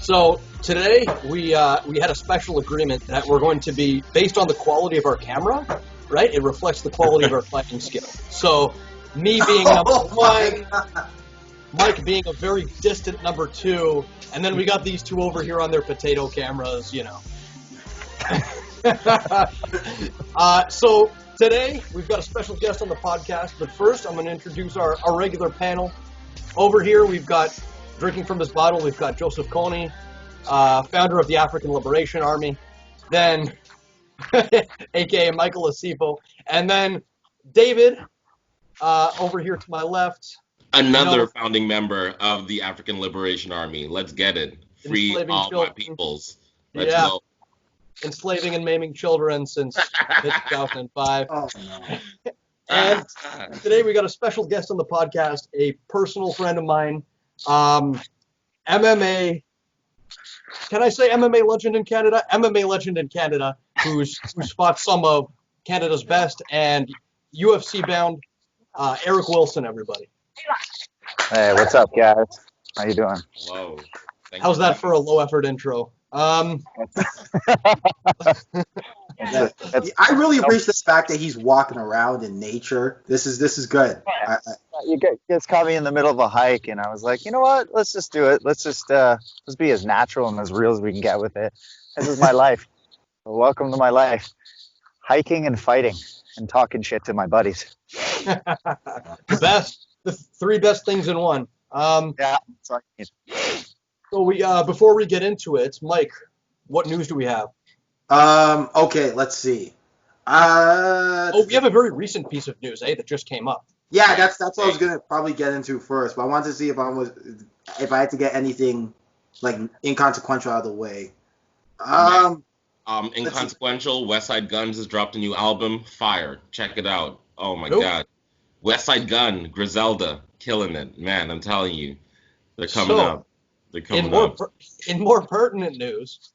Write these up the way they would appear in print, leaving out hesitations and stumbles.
So today we had a special agreement that we're going to be based on the quality of our camera, right? It reflects the quality of our fighting skill. So me being number one, Mike being a very distant number two, and then we got these two over here on their potato cameras, you know. So today we've got a special guest on the podcast, but first I'm going to introduce our regular panel. Over here we've got, drinking from his bottle, we've got Joseph Kony, founder of the African Liberation Army, then aka Michael Asiffo, and then David over here to my left. Another founding member of the African Liberation Army. Let's get it. Free all my peoples. Let's go. Enslaving and maiming children since 2005. Oh, no. And today we got a special guest on the podcast, a personal friend of mine, MMA. Can I say MMA legend in Canada? MMA legend in Canada, who's fought some of Canada's best, and UFC bound Eric Wilson, everybody. Hey, what's up, guys? How you doing? Hello. How's that for a low effort intro? I really appreciate the fact that he's walking around in nature. This is good. You guys caught me in the middle of a hike, and I was like, you know what? Let's just do it. Let's be as natural and as real as we can get with it. This is my life. So welcome to my life. Hiking and fighting and talking shit to my buddies. The three best things in one. Yeah. Sorry. So we before we get into it, Mike, what news do we have? Okay, let's see. We have a very recent piece of news, that just came up. Yeah, that's what I was gonna probably get into first, but I wanted to see if I had to get anything like inconsequential out of the way. Inconsequential. Westside Guns has dropped a new album. Fire. Check it out. Oh my God. Westside Gun, Griselda, killing it, man. I'm telling you, they're coming up. They're coming up. In more pertinent news,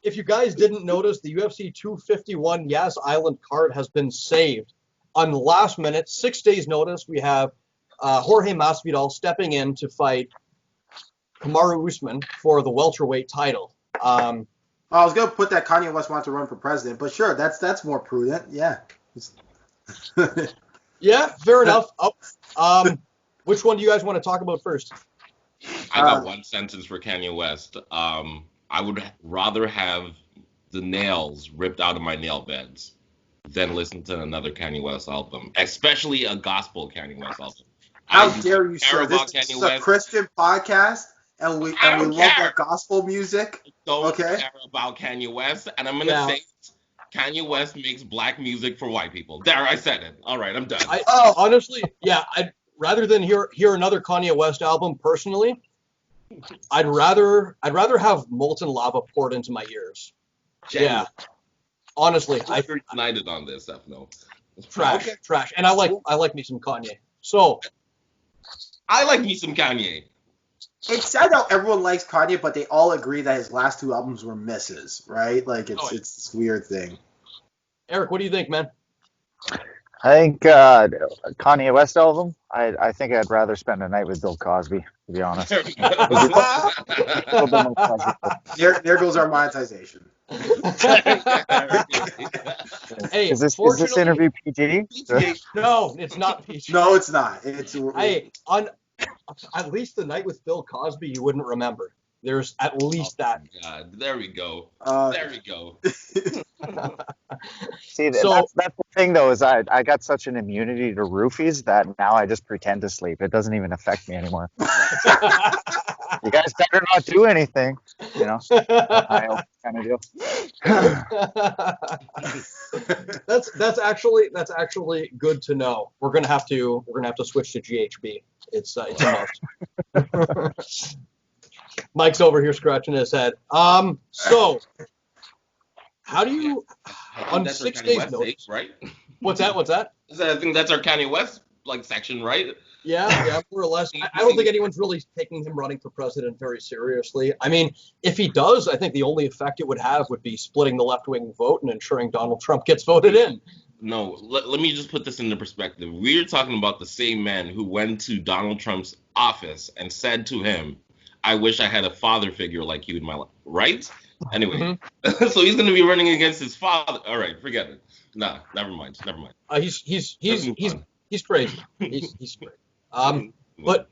if you guys didn't notice, the UFC 251 Yas Island card has been saved. On the last minute, 6 days notice, we have Jorge Masvidal stepping in to fight Kamaru Usman for the welterweight title. I was gonna put that Kanye West wanted to run for president, but sure, that's more prudent. Yeah. Yeah, fair enough. Which one do you guys want to talk about first? I got one sentence for Kanye West. I would rather have the nails ripped out of my nail beds than listen to another Kanye West album, especially a gospel Kanye West album. How dare you, sir? This is a Christian podcast, and we love our gospel music. Don't care about Kanye West, and I'm going to say Kanye West makes black music for white people. There, I said it. All right, I'm done. Honestly, rather than hear another Kanye West album, personally, I'd rather have molten lava poured into my ears. Genuine. Yeah, honestly, I'm united on this, Stefano. Trash, and I like me some Kanye. So, I like me some Kanye. It's sad how everyone likes Kanye, but they all agree that his last two albums were misses, right? Like it's this weird thing. Eric, what do you think, man? I think Kanye West album. I think I'd rather spend a night with Bill Cosby, to be honest. There goes our monetization. Hey, is this interview PG? No, it's not PG. No, it's not. On at least the night with Bill Cosby, you wouldn't remember. There's at least that. God, there we go. There we go. See, that's the thing, though, is I got such an immunity to roofies that now I just pretend to sleep. It doesn't even affect me anymore. You guys better not do anything, you know. Ohio kind of deal. That's actually good to know. We're gonna have to switch to GHB. It's a must. Mike's over here scratching his head. So how do you on 6 days notice, right? What's that? I think that's our Kanye West section, right? Yeah, more or less. I don't think anyone's really taking him running for president very seriously. I mean, if he does, I think the only effect it would have would be splitting the left-wing vote and ensuring Donald Trump gets voted in. No, let me just put this into perspective. We're talking about the same man who went to Donald Trump's office and said to him, "I wish I had a father figure like you in my life." Right? Anyway, so he's going to be running against his father. All right, forget it. Nah, never mind. Never mind. He's crazy. He's crazy. But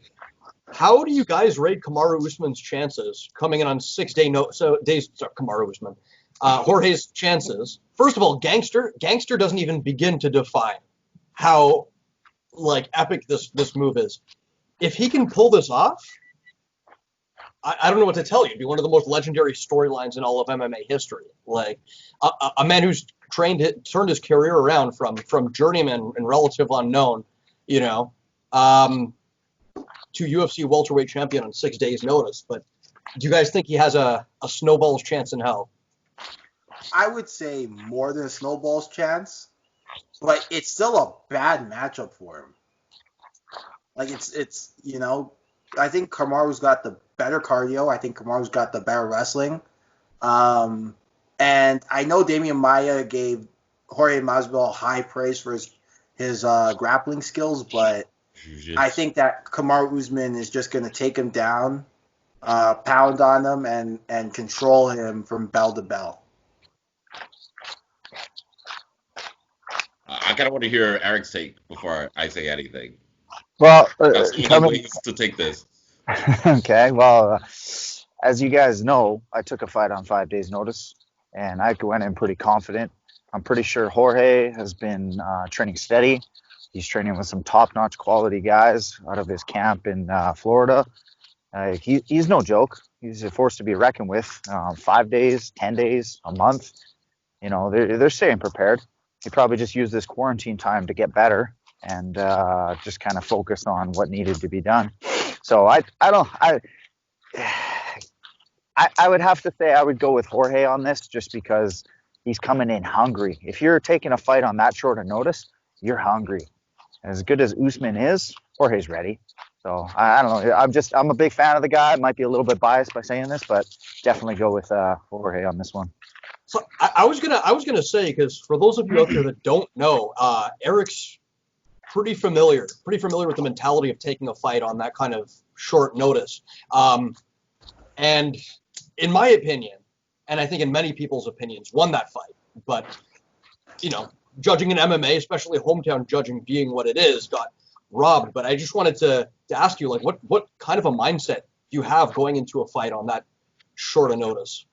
how do you guys rate Kamaru Usman's chances coming in on 6 day no? So days. Sorry, Kamaru Usman. Jorge's chances. First of all, Gangster doesn't even begin to define how like epic this move is. If he can pull this off, I don't know what to tell you. It'd be one of the most legendary storylines in all of MMA history. Like a man who's turned his career around from journeyman and relative unknown, you know, to UFC welterweight champion on 6 days' notice. But do you guys think he has a snowball's chance in hell? I would say more than a snowball's chance, but it's still a bad matchup for him. Like it's I think Kamaru's got the better cardio. I think Kamaru's got the better wrestling. And I know Damian Maia gave Jorge Masvidal high praise for his grappling skills, but I think that Kamaru Usman is just going to take him down, pound on him, and control him from bell to bell. I kind of want to hear Eric's take before I say anything. Well, ways to take this. Okay, well, as you guys know, I took a fight on 5 days' notice, and I went in pretty confident. I'm pretty sure Jorge has been training steady. He's training with some top-notch quality guys out of his camp in Florida. He's no joke. He's a force to be reckoned with. 5 days, 10 days, a month. You know, they're staying prepared. He probably just used this quarantine time to get better and just kind of focus on what needed to be done. So I would have to say I would go with Jorge on this just because he's coming in hungry. If you're taking a fight on that short of notice, you're hungry. As good as Usman is, Jorge's ready. So I don't know. I'm a big fan of the guy. I might be a little bit biased by saying this, but definitely go with Jorge on this one. So I was gonna say, because for those of you out there that don't know, Eric's pretty familiar with the mentality of taking a fight on that kind of short notice. And in my opinion, and I think in many people's opinions, won that fight. But you know, judging in MMA, especially hometown judging being what it is, got robbed. But I just wanted to ask you, like, what kind of a mindset do you have going into a fight on that short a notice?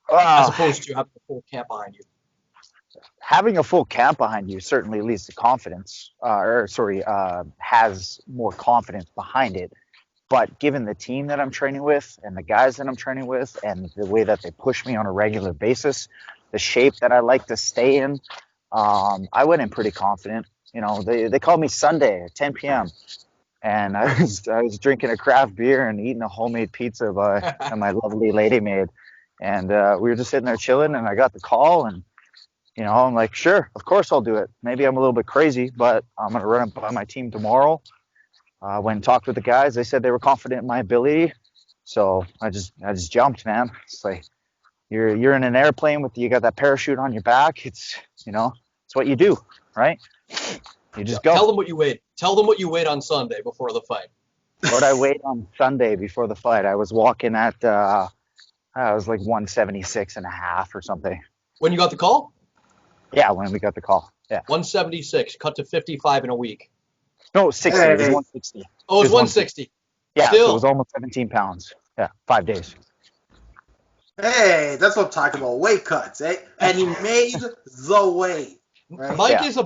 As opposed to having a full camp behind you. Having a full camp behind you certainly leads to confidence, has more confidence behind it. But given the team that I'm training with and the guys that I'm training with and the way that they push me on a regular basis, the shape that I like to stay in, I went in pretty confident. You know, they called me Sunday at 10 p.m. and I was drinking a craft beer and eating a homemade pizza that my lovely lady made. And we were just sitting there chilling, and I got the call, and, you know, I'm like, sure, of course I'll do it. Maybe I'm a little bit crazy, but I'm going to run it by my team tomorrow. Went and talked with the guys. They said they were confident in my ability. So I just jumped, man. It's like you're in an airplane you got that parachute on your back. It's what you do, right? You just go. Tell them what you weighed. Tell them what you weighed on Sunday before the fight. What I weighed on Sunday before the fight, I was walking at I was like 176 and a half or something. When you got the call? Yeah, when we got the call. Yeah. 176, cut to 55 in a week. No, 60. It was 160. Oh, it was 160. Yeah, so it was almost 17 pounds. Yeah, 5 days. Hey, that's what I'm talking about. Weight cuts, eh? And he made the weight. Right? Mike is a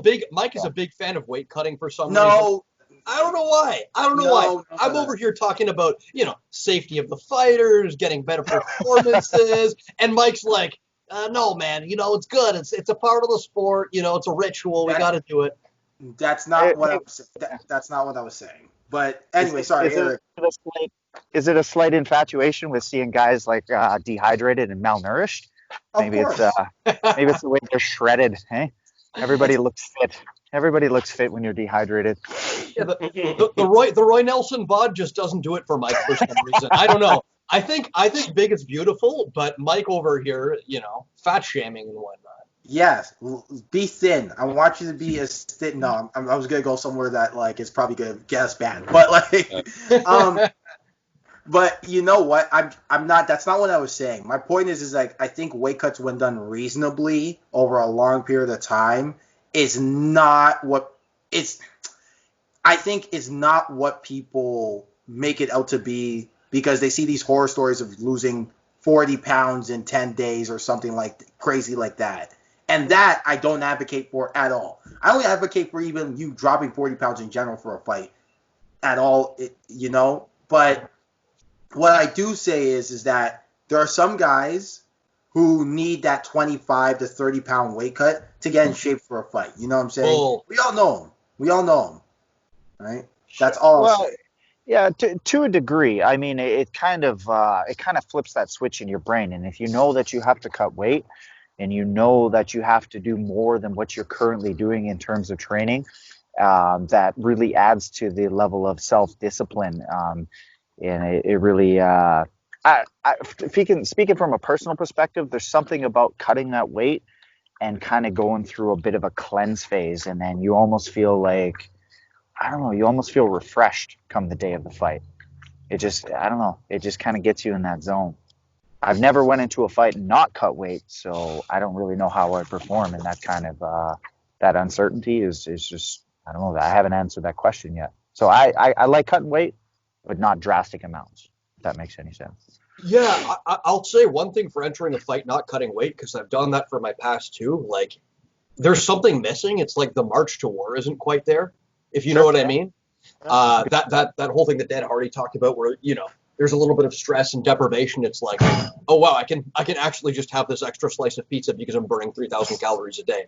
big fan of weight cutting for some reason. I don't know why. I'm over here talking about, safety of the fighters, getting better performances, and Mike's like, no, man, it's good. It's a part of the sport. It's a ritual. We got to do it. That's not what I was. That's not what I was saying. But anyway, sorry, Eric. Is it a slight infatuation with seeing guys like dehydrated and malnourished? Maybe it's the way they're shredded. Hey, everybody looks fit. Everybody looks fit when you're dehydrated. Yeah, the Roy Nelson bod just doesn't do it for Mike for some reason. I don't know. I think big is beautiful, but Mike over here, fat shaming and whatnot. Yes, be thin. I want you to be as thin. No, I was gonna go somewhere that like is probably gonna get us banned, but like, but you know what? I'm not. That's not what I was saying. My point is like I think weight cuts when done reasonably over a long period of time is not what it's. I think is not what people make it out to be because they see these horror stories of losing 40 pounds in 10 days or something like crazy like that. And that I don't advocate for at all. I only advocate for even you dropping 40 pounds in general for a fight at all, But what I do say is that there are some guys who need that 25 to 30 pound weight cut to get in shape for a fight. You know what I'm saying? Bull. We all know them. We all know them. Right? That's all I'll Well, say. yeah, to a degree. I mean, it kind of flips that switch in your brain. And if you know that you have to cut weight, and you know that you have to do more than what you're currently doing in terms of training, that really adds to the level of self-discipline. And it really, speaking from a personal perspective, there's something about cutting that weight and kind of going through a bit of a cleanse phase, and then you almost feel like, I don't know, you almost feel refreshed come the day of the fight. I don't know, it just kind of gets you in that zone. I've never went into a fight and not cut weight, so I don't really know how I perform, and that kind of that uncertainty is just, I don't know, I haven't answered that question yet. So I like cutting weight, but not drastic amounts, if that makes any sense. Yeah, I'll say one thing for entering a fight not cutting weight, because I've done that for my past too. Like, there's something missing. It's like the march to war isn't quite there, if you know what I mean. That whole thing that Dan Hardy talked about, where there's a little bit of stress and deprivation. It's like, oh wow, I can actually just have this extra slice of pizza because I'm burning 3,000 calories a day.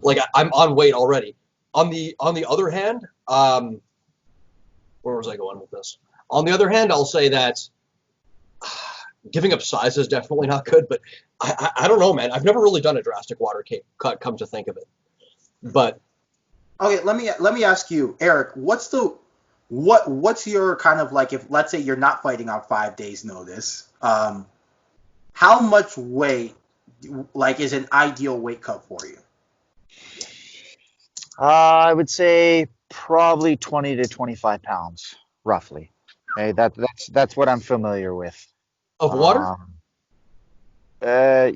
Like I'm on weight already. On the other hand, where was I going with this? On the other hand, I'll say that giving up size is definitely not good, but I don't know, man. I've never really done a drastic water cut, come to think of it. But Okay, let me ask you, Eric, what's your kind of like, if let's say you're not fighting on 5 days notice, how much weight like is an ideal weight cut for you? I would say probably 20 to 25 pounds, roughly. Okay, that's what I'm familiar with. of water? Um,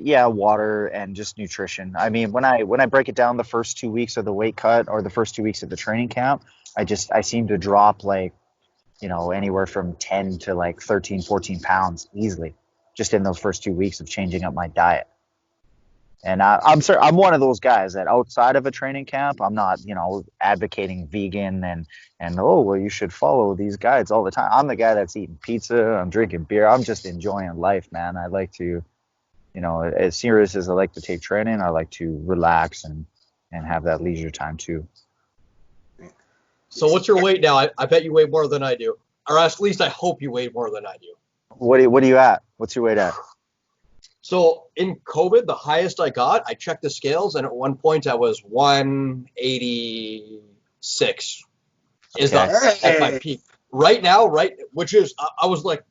yeah, water and just nutrition. I mean, when I break it down, the first 2 weeks of the weight cut or the first 2 weeks of the training camp, I seem to drop like, anywhere from 10 to like 13, 14 pounds easily, just in those first 2 weeks of changing up my diet. And I'm sorry, I'm one of those guys that outside of a training camp, I'm not, advocating vegan and oh well, you should follow these guides all the time. I'm the guy that's eating pizza, I'm drinking beer, I'm just enjoying life, man. I like to, as serious as I like to take training, I like to relax and have that leisure time too. So what's your weight now? I bet you weigh more than I do, or at least I hope you weigh more than I do. What are you at? What's your weight at? So in COVID, the highest I got, I checked the scales, and at one point I was 186. Is Okay. the at my peak right now? Which is I was like,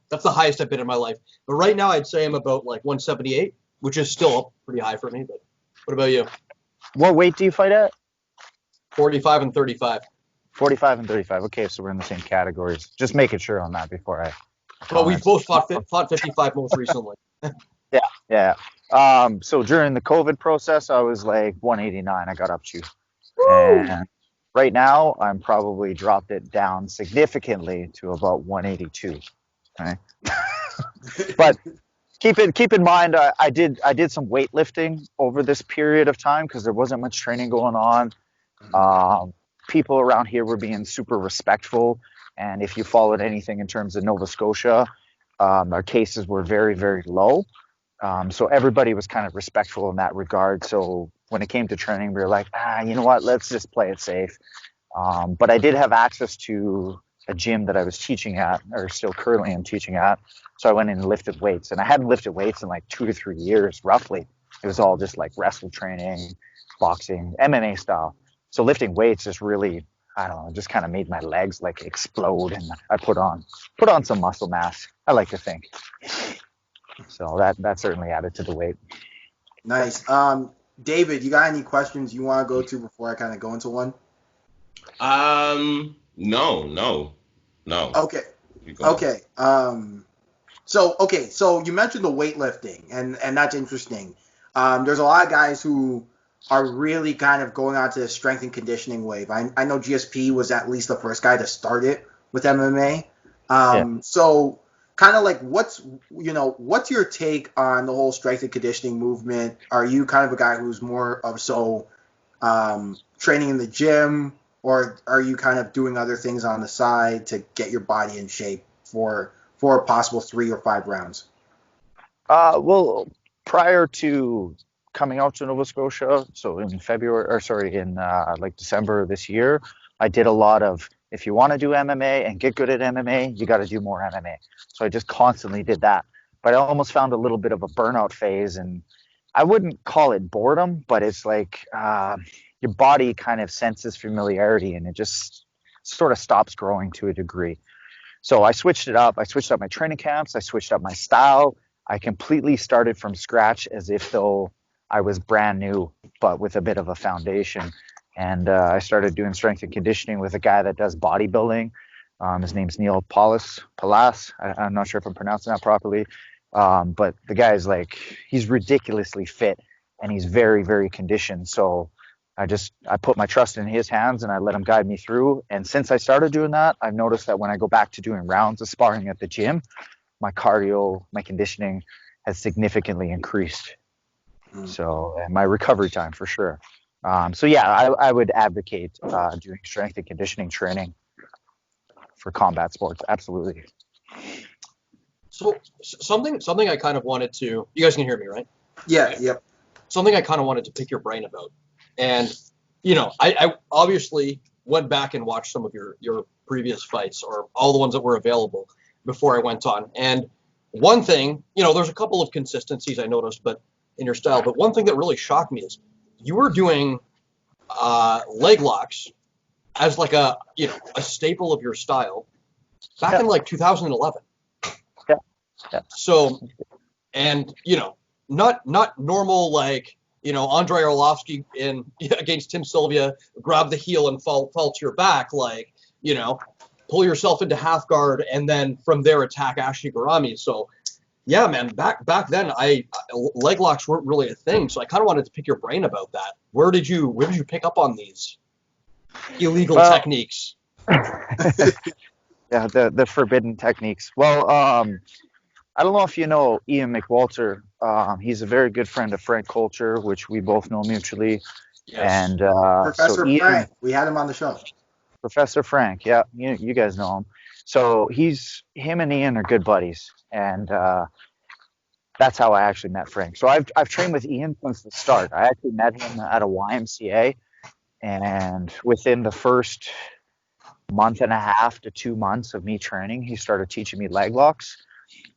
that's the highest I've been in my life. But right now, I'd say I'm about like 178, which is still pretty high for me. But what about you? What weight do you fight at? 45 and 35. 45 and 35. Okay, so we're in the same categories. Just making sure on that before I. But we both fought 55 most recently. Yeah. So during the COVID process, I was like 189. I got up to, and right now I'm probably dropped it down significantly to about 182. Okay. But keep in mind, I did some weightlifting over this period of time because there wasn't much training going on. People around here were being super respectful, and if you followed anything in terms of Nova Scotia, our cases were very, very low. So everybody was kind of respectful in that regard. So when it came to training, we were like, you know what, let's just play it safe. But I did have access to a gym that I was teaching at, or still currently am teaching at. So I went in and lifted weights, and I hadn't lifted weights in like 2 to 3 years, roughly. It was all just like wrestle training, boxing, MMA style. So lifting weights just really, I don't know, just kind of made my legs like explode, and I put on some muscle mass, I like to think. So that certainly added to the weight. Nice. David, you got any questions you want to go to before I kind of go into one? No. Okay. You go. Okay. So you mentioned the weightlifting, and that's interesting. There's a lot of guys who are really kind of going on to the strength and conditioning wave. I know GSP was at least the first guy to start it with MMA. So kind of like what's your take on the whole strength and conditioning movement? Are you kind of a guy who's more of training in the gym, or are you kind of doing other things on the side to get your body in shape for a possible 3 or 5 rounds? Well, prior to coming out to Nova Scotia, so in like December of this year, I did a lot of, if you want to do MMA and get good at MMA, you got to do more MMA. So I just constantly did that. But I almost found a little bit of a burnout phase, and I wouldn't call it boredom, but it's like your body kind of senses familiarity and it just sort of stops growing to a degree. So I switched it up. I switched up my training camps. I switched up my style. I completely started from scratch as if though I was brand new, but with a bit of a foundation. And I started doing strength and conditioning with a guy that does bodybuilding. His name's Neil Palas. I'm not sure if I'm pronouncing that properly. But the guy's like, he's ridiculously fit and he's very, very conditioned. So I put my trust in his hands and I let him guide me through. And since I started doing that, I've noticed that when I go back to doing rounds of sparring at the gym, my cardio, my conditioning has significantly increased. So, and my recovery time for sure. So yeah, I would advocate doing strength and conditioning training for combat sports. Absolutely. So something I kind of wanted to, you guys can hear me, right? Yeah, yep. Something I kind of wanted to pick your brain about. And, I obviously went back and watched some of your previous fights, or all the ones that were available before I went on. And one thing, there's a couple of consistencies I noticed, but in your style. But one thing that really shocked me is you were doing leg locks as like a staple of your style back in like 2011. Yeah. So, and not normal like Andrei Arlovsky against Tim Sylvia, grab the heel and fall to your back, like pull yourself into half guard and then from there attack Ashley Barami. So yeah, man, back then leg locks weren't really a thing. So I kind of wanted to pick your brain about that. Where did you pick up on these illegal techniques? Yeah, the forbidden techniques. Well, I don't know if you know Ian McWalter. He's a very good friend of Frank Culture, which we both know mutually. Yes. And Professor Frank, we had him on the show. Professor Frank, yeah, you guys know him. So him and Ian are good buddies, and that's how I actually met Frank. So I've trained with Ian since the start. I actually met him at a YMCA, and within the first month and a half to 2 months of me training, he started teaching me leg locks.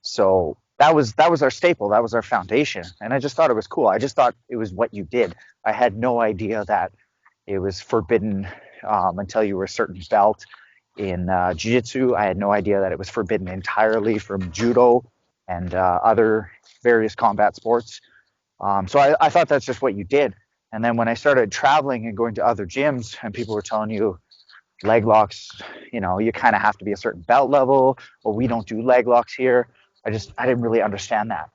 So that was our staple. That was our foundation. And I just thought it was cool. I just thought it was what you did. I had no idea that it was forbidden until you were a certain belt in jiu-jitsu. I had no idea that it was forbidden entirely from judo and other various combat sports. So I thought that's just what you did. And then when I started traveling and going to other gyms and people were telling you leg locks, you kind of have to be a certain belt level, or we don't do leg locks here. I didn't really understand that.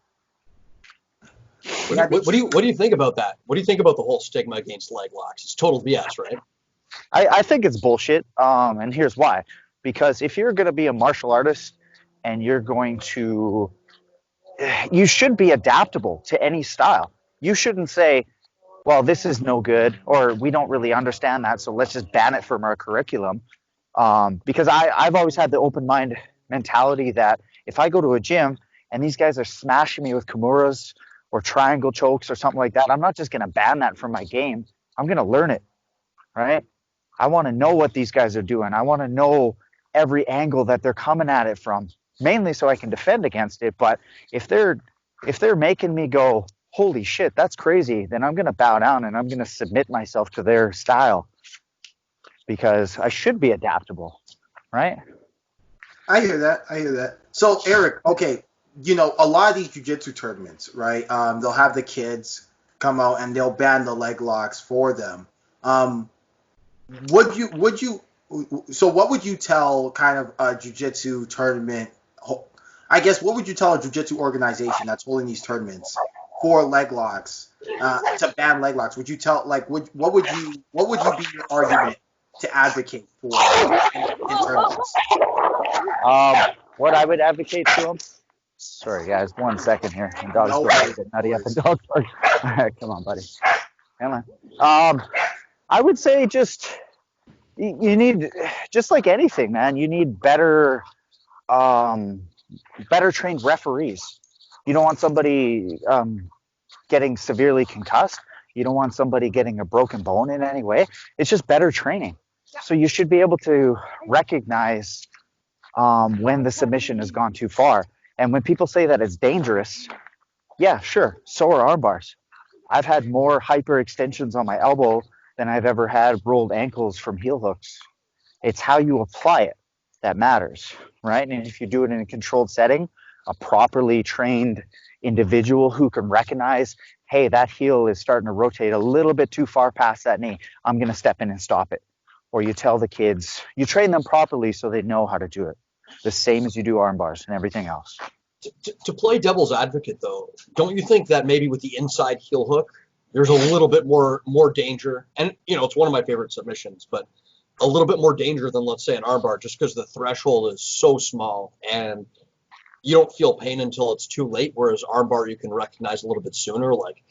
What do you think about that? What do you think about the whole stigma against leg locks? It's total BS, right? I think it's bullshit, and here's why. Because if you're going to be a martial artist and you should be adaptable to any style. You shouldn't say, well, this is no good, or we don't really understand that, so let's just ban it from our curriculum. Because I've always had the open mind mentality that if I go to a gym and these guys are smashing me with Kimuras or triangle chokes or something like that, I'm not just going to ban that from my game. I'm going to learn it, right? I want to know what these guys are doing. I want to know every angle that they're coming at it from, mainly so I can defend against it. But if they're making me go, holy shit, that's crazy, then I'm going to bow down and I'm going to submit myself to their style because I should be adaptable, right? I hear that. So, Eric, okay, a lot of these jiu-jitsu tournaments, right? They'll have the kids. come out and they'll ban the leg locks for them. So what would you tell kind of a jiu-jitsu tournament? I guess what would you tell a jiu-jitsu organization that's holding these tournaments for leg locks to ban leg locks? Would you tell what would be your argument to advocate for in tournaments? What I would advocate to them. Sorry, guys, 1 second here. My dog's No going a worries, bit nutty at the dog park. All right, come on, buddy. Come on. I would say just you need, just like anything, man. You need better trained referees. You don't want somebody getting severely concussed. You don't want somebody getting a broken bone in any way. It's just better training. So you should be able to recognize when the submission has gone too far. And when people say that it's dangerous, yeah, sure, so are arm bars. I've had more hyperextensions on my elbow than I've ever had rolled ankles from heel hooks. It's how you apply it that matters, right? And if you do it in a controlled setting, a properly trained individual who can recognize, hey, that heel is starting to rotate a little bit too far past that knee, I'm going to step in and stop it. Or you tell the kids, you train them properly so they know how to do it, the same as you do arm bars and everything else. To play devil's advocate, though, don't you think that maybe with the inside heel hook, there's a little bit more danger? And, it's one of my favorite submissions, but a little bit more danger than, let's say, an armbar, just because the threshold is so small and you don't feel pain until it's too late, whereas armbar you can recognize a little bit sooner. Like,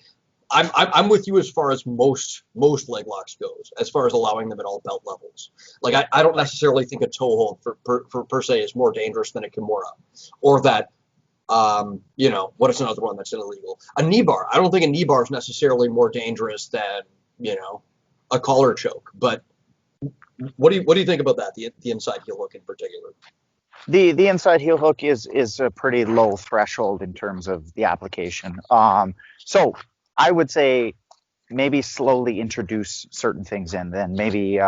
I'm with you as far as most leg locks goes, as far as allowing them at all belt levels. Like, I don't necessarily think a toe hold for per se is more dangerous than a Kimura, or that what is another one that's illegal? A knee bar. I don't think a knee bar is necessarily more dangerous than a collar choke. But what do you think about that? The inside heel hook in particular. The inside heel hook is a pretty low threshold in terms of the application. So I would say maybe slowly introduce certain things in. Then maybe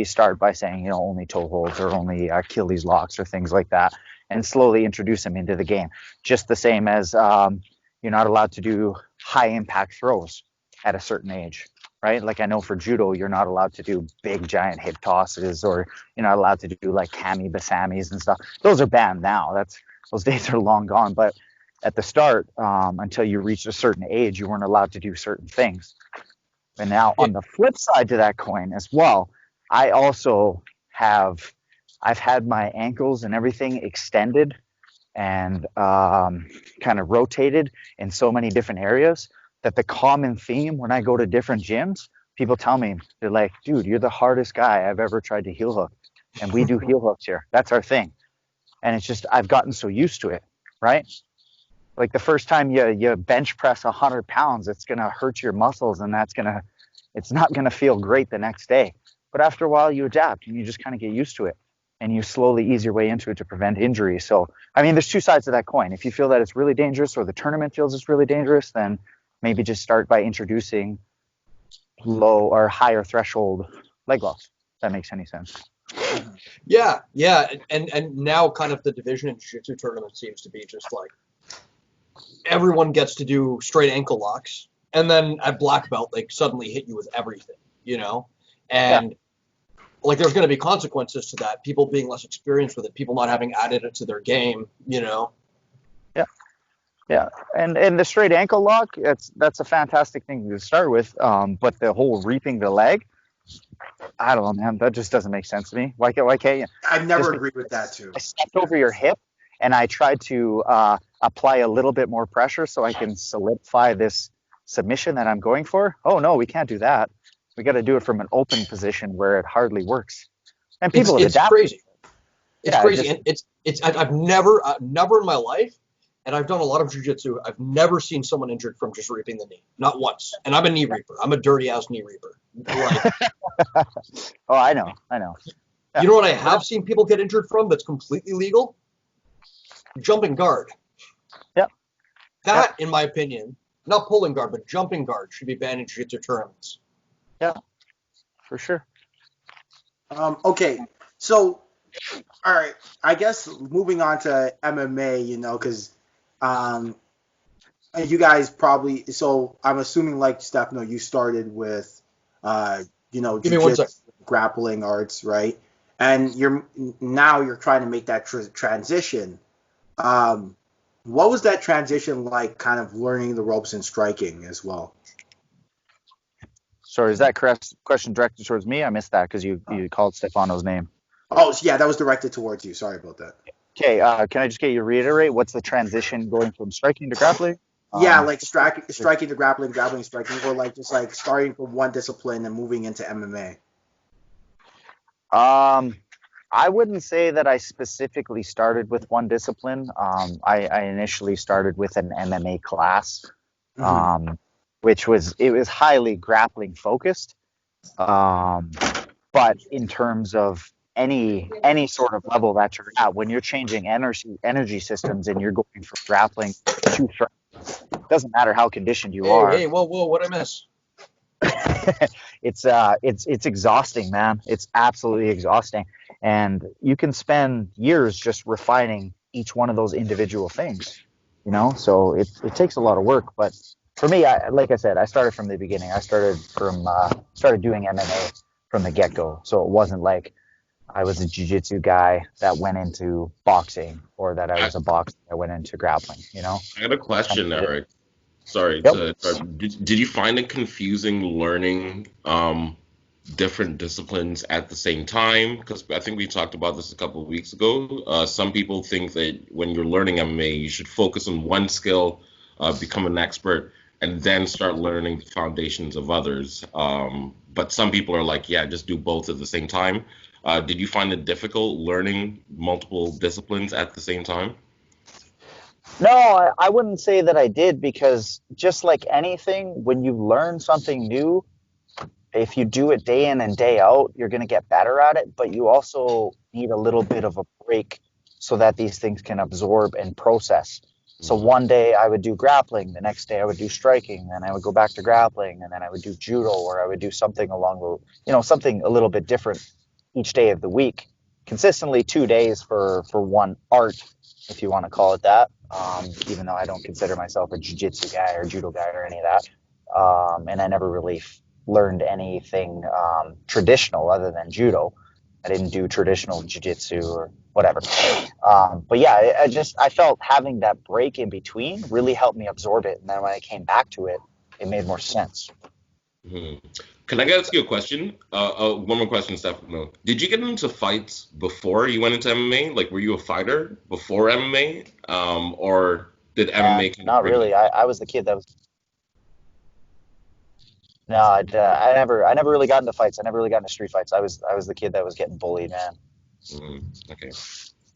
start by saying only toe holds or only Achilles locks or things like that, and slowly introduce them into the game. Just the same as you're not allowed to do high impact throws at a certain age, right? Like I know for judo, you're not allowed to do big giant hip tosses, or you're not allowed to do like kami basamis and stuff. Those are banned now. Those days are long gone. But at the start, until you reached a certain age, you weren't allowed to do certain things. And now on the flip side to that coin as well, I've had my ankles and everything extended and kind of rotated in so many different areas that the common theme when I go to different gyms, people tell me, they're like, dude, you're the hardest guy I've ever tried to heel hook. And we do heel hooks here. That's our thing. And it's just, I've gotten so used to it, right? Like the first time you bench press 100 pounds, it's going to hurt your muscles, and it's not going to feel great the next day. But after a while, you adapt and you just kind of get used to it, and you slowly ease your way into it to prevent injury. So, I mean, there's two sides to that coin. If you feel that it's really dangerous, or the tournament feels it's really dangerous, then maybe just start by introducing low or higher threshold leg locks. If that makes any sense. Yeah. And now kind of the division in jiu-jitsu tournament seems to be just like everyone gets to do straight ankle locks, and then at black belt they suddenly hit you with everything, and like there's going to be consequences to that. People being less experienced with it, people not having added it to their game, Yeah, and the straight ankle lock, that's a fantastic thing to start with. But the whole reaping the leg, I don't know, man. That just doesn't make sense to me. Why can't you? I've never agreed with that too. I stepped over your hip and I tried to apply a little bit more pressure so I can solidify this submission that I'm going for. Oh no, we can't do that. We got to do it from an open position where it hardly works. And people it's adapt. Crazy. It's crazy. Just, And I've never in my life, and I've done a lot of jiu-jitsu, I've never seen someone injured from just reaping the knee. Not once. And I'm a knee reaper. I'm a dirty ass knee reaper. Like, oh, I know. Yeah. You know what I have seen people get injured from that's completely legal? Jumping guard. Yep. That, in my opinion, not pulling guard, but jumping guard should be banned in jiu-jitsu tournaments. Yeah, for sure. Okay, so, all right, I guess moving on to MMA, because And you guys probably, so I'm assuming like Stefano, you started with, Give me 1 second. jiu-jitsu, grappling arts, right? And now you're trying to make that transition. What was that transition like, kind of learning the ropes and striking as well? Sorry, is that correct question directed towards me? I missed that because you called Stefano's name. Oh, so yeah, that was directed towards you. Sorry about that. Okay, can I just get you to reiterate what's the transition going from striking to grappling? Yeah, like striking to grappling, grappling, striking, or like just like starting from one discipline and moving into MMA. I wouldn't say that I specifically started with one discipline. I initially started with an MMA class, which was highly grappling focused. But in terms of any sort of level that you're at, when you're changing energy systems and you're going from grappling to striking, it doesn't matter how conditioned you are. Hey, whoa, what'd I miss? It's exhausting, man. It's absolutely exhausting. And you can spend years just refining each one of those individual things, so it takes a lot of work. But for me, like I said, I started from the beginning. I started doing MMA from the get-go. So it wasn't like I was a jiu-jitsu guy that went into boxing, or that I was a boxer that went into grappling, I got a question, Eric. Sorry. Yep. Did you find it confusing learning different disciplines at the same time? Because I think we talked about this a couple of weeks ago. Some people think that when you're learning MMA, you should focus on one skill, become an expert, and then start learning the foundations of others. But some people are like, yeah, just do both at the same time. Did you find it difficult learning multiple disciplines at the same time? No, I wouldn't say that I did, because just like anything, when you learn something new, if you do it day in and day out, you're going to get better at it. But you also need a little bit of a break so that these things can absorb and process. So one day I would do grappling, the next day I would do striking, then I would go back to grappling, and then I would do judo, or I would do something along the, something a little bit different each day of the week. Consistently 2 days for one art, if you want to call it that. Even though I don't consider myself a jiu-jitsu guy or judo guy or any of that. And I never really learned anything traditional other than judo. I didn't do traditional jiu-jitsu or whatever. But yeah, I felt having that break in between really helped me absorb it. And then when I came back to it, it made more sense. Can I ask you a question? One more question, Stefano. Did you get into fights before you went into MMA? Like, were you a fighter before MMA? Or did MMA? Not really. I was the kid that was. No, I never really got into fights. I never really got into street fights. I was the kid that was getting bullied, man. Okay.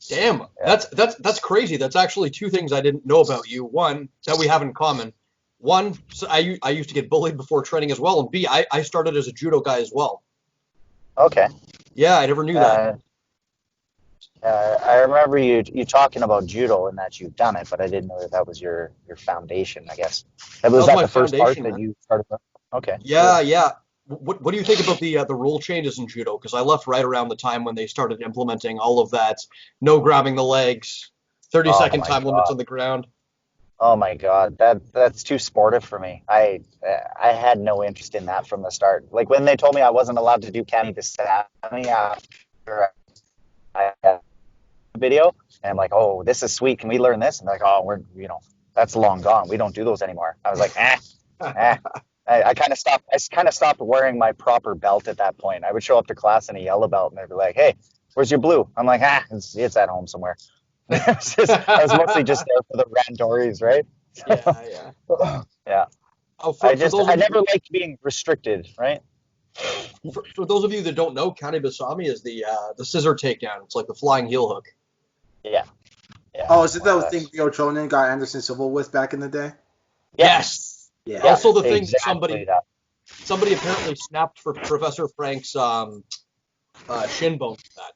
Damn, that's crazy. That's actually two things I didn't know about you. One, that we have in common. One, so I used to get bullied before training as well, and B, I started as a judo guy as well. Okay. Yeah, I never knew that. I remember you talking about judo and that you've done it, but I didn't know that was your foundation, I guess. Was that the first part that you started with? Okay. Yeah, cool. Yeah. What do you think about the rule changes in judo? Because I left right around the time when they started implementing all of that, no grabbing the legs, 30-second time limits on the ground. Oh my God, that's too sportive for me. I had no interest in that from the start. Like when they told me I wasn't allowed to do kami basami after I had a video, and I'm like, oh, this is sweet. Can we learn this? And they're like, oh, that's long gone. We don't do those anymore. I was like, I kind of stopped wearing my proper belt at that point. I would show up to class in a yellow belt, and they'd be like, hey, where's your blue? I'm like, it's at home somewhere. I was mostly just there for the randoris, right? Yeah. Oh, I never liked being restricted, right? For those of you that don't know, kami basami is the scissor takedown. It's like the flying heel hook. Yeah. Oh, is it the thing Rio Chonin got Anderson Silva with back in the day? Yes. Yeah. Also, the thing exactly somebody apparently snapped for Professor Frank's shin bone with that.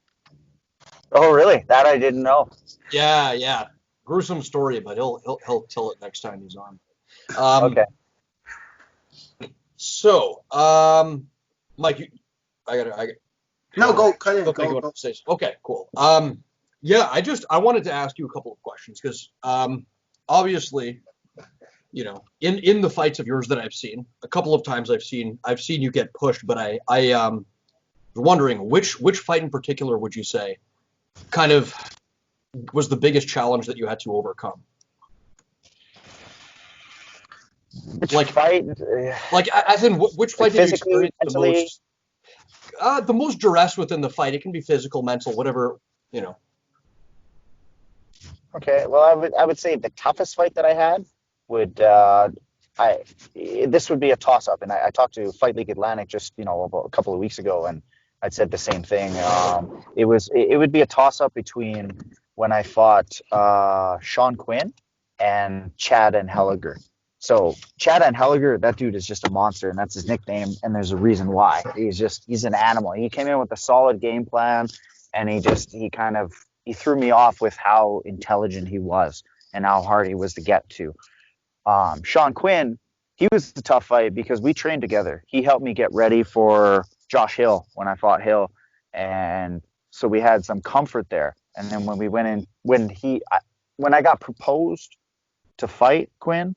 Oh, really? That I didn't know. Yeah. Gruesome story, but he'll tell it next time he's on. Okay. So, Mike, go cut in. Go. Okay, cool. Yeah, I wanted to ask you a couple of questions because obviously in the fights of yours that I've seen, a couple of times I've seen you get pushed, but I was wondering which fight in particular would you say kind of was the biggest challenge that you had to overcome? Which fight? I think which fight did you Physically, experience the most duress within the fight? It can be physical, mental, whatever. Okay, well, I would say the toughest fight that I had would this would be a toss up, and I talked to Fight League Atlantic just about a couple of weeks ago, and I'd said the same thing. It would be a toss up between when I fought Sean Quinn and Chad Anheliger. So Chad Anheliger, that dude is just a monster, and that's his nickname, and there's a reason why. He's an animal. He came in with a solid game plan, and he threw me off with how intelligent he was and how hard he was to get to. Sean Quinn, he was a tough fight because we trained together. He helped me get ready for Josh Hill when I fought Hill, and so we had some comfort there. And then when we went in, when I got proposed to fight Quinn,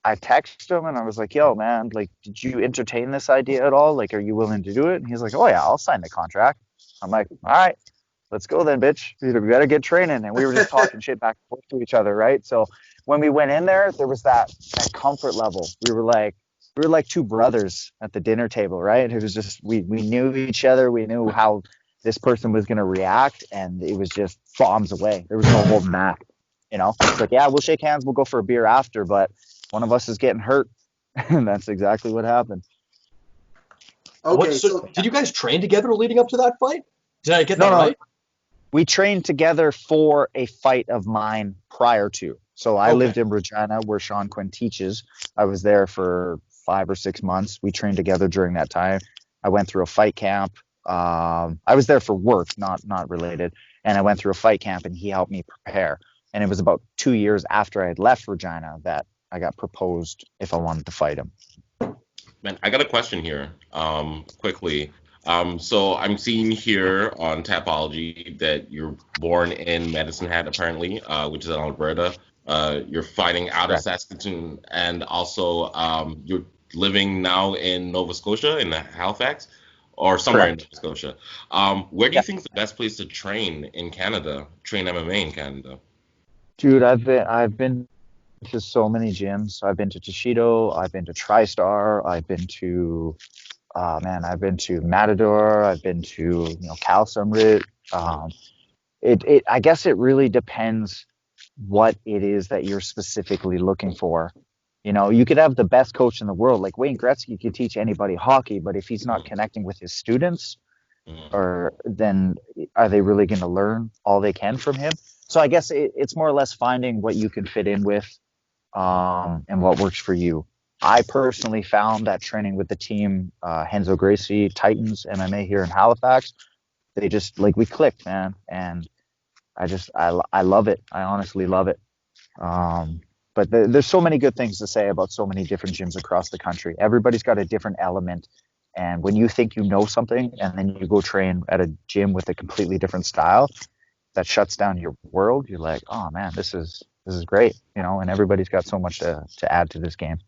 I texted him and I was like, "Yo, man, like, did you entertain this idea at all? Like, are you willing to do it?" And he's like, "Oh yeah, I'll sign the contract." I'm like, "All right, let's go then, bitch. We gotta get training." And we were just talking shit back and forth to each other, right? So when we went in there was that comfort level. We were like two brothers at the dinner table, right? It was just we knew each other. We knew how this person was gonna react, and it was just bombs away. There was no holding back. It's like, yeah, we'll shake hands, we'll go for a beer after, but one of us is getting hurt, and that's exactly what happened. Okay, so did you guys train together leading up to that fight? Did I get that right? We trained together for a fight of mine prior to. So I lived in Regina where Sean Quinn teaches. I was there for 5 or 6 months. We trained together during that time. I went through a fight camp. I was there for work, not related. And I went through a fight camp, and he helped me prepare. And it was about 2 years after I had left Regina that I got proposed if I wanted to fight him. Man, I got a question here, quickly. So I'm seeing here on Tapology that you're born in Medicine Hat, apparently, which is in Alberta. You're fighting out of Saskatoon, and also you're living now in Nova Scotia, in Halifax, or somewhere in Nova Scotia. Where do you think is the best place to train in Canada, train MMA in Canada? Dude, I've been to so many gyms. I've been to Toshido, I've been to TriStar, I've been to Matador, I've been to Cal Summit. I guess it really depends what it is that you're specifically looking for. You could have the best coach in the world, like Wayne Gretzky could teach anybody hockey, but if he's not connecting with his students, then are they really going to learn all they can from him? So I guess it's more or less finding what you can fit in with, and what works for you. I personally found that training with the team, Renzo Gracie, Titans MMA here in Halifax, they just we clicked, man, and I love it. I honestly love it. But there's so many good things to say about so many different gyms across the country. Everybody's got a different element, and when you think you know something, and then you go train at a gym with a completely different style that shuts down your world, you're like, oh man, this is great, and everybody's got so much to add to this game.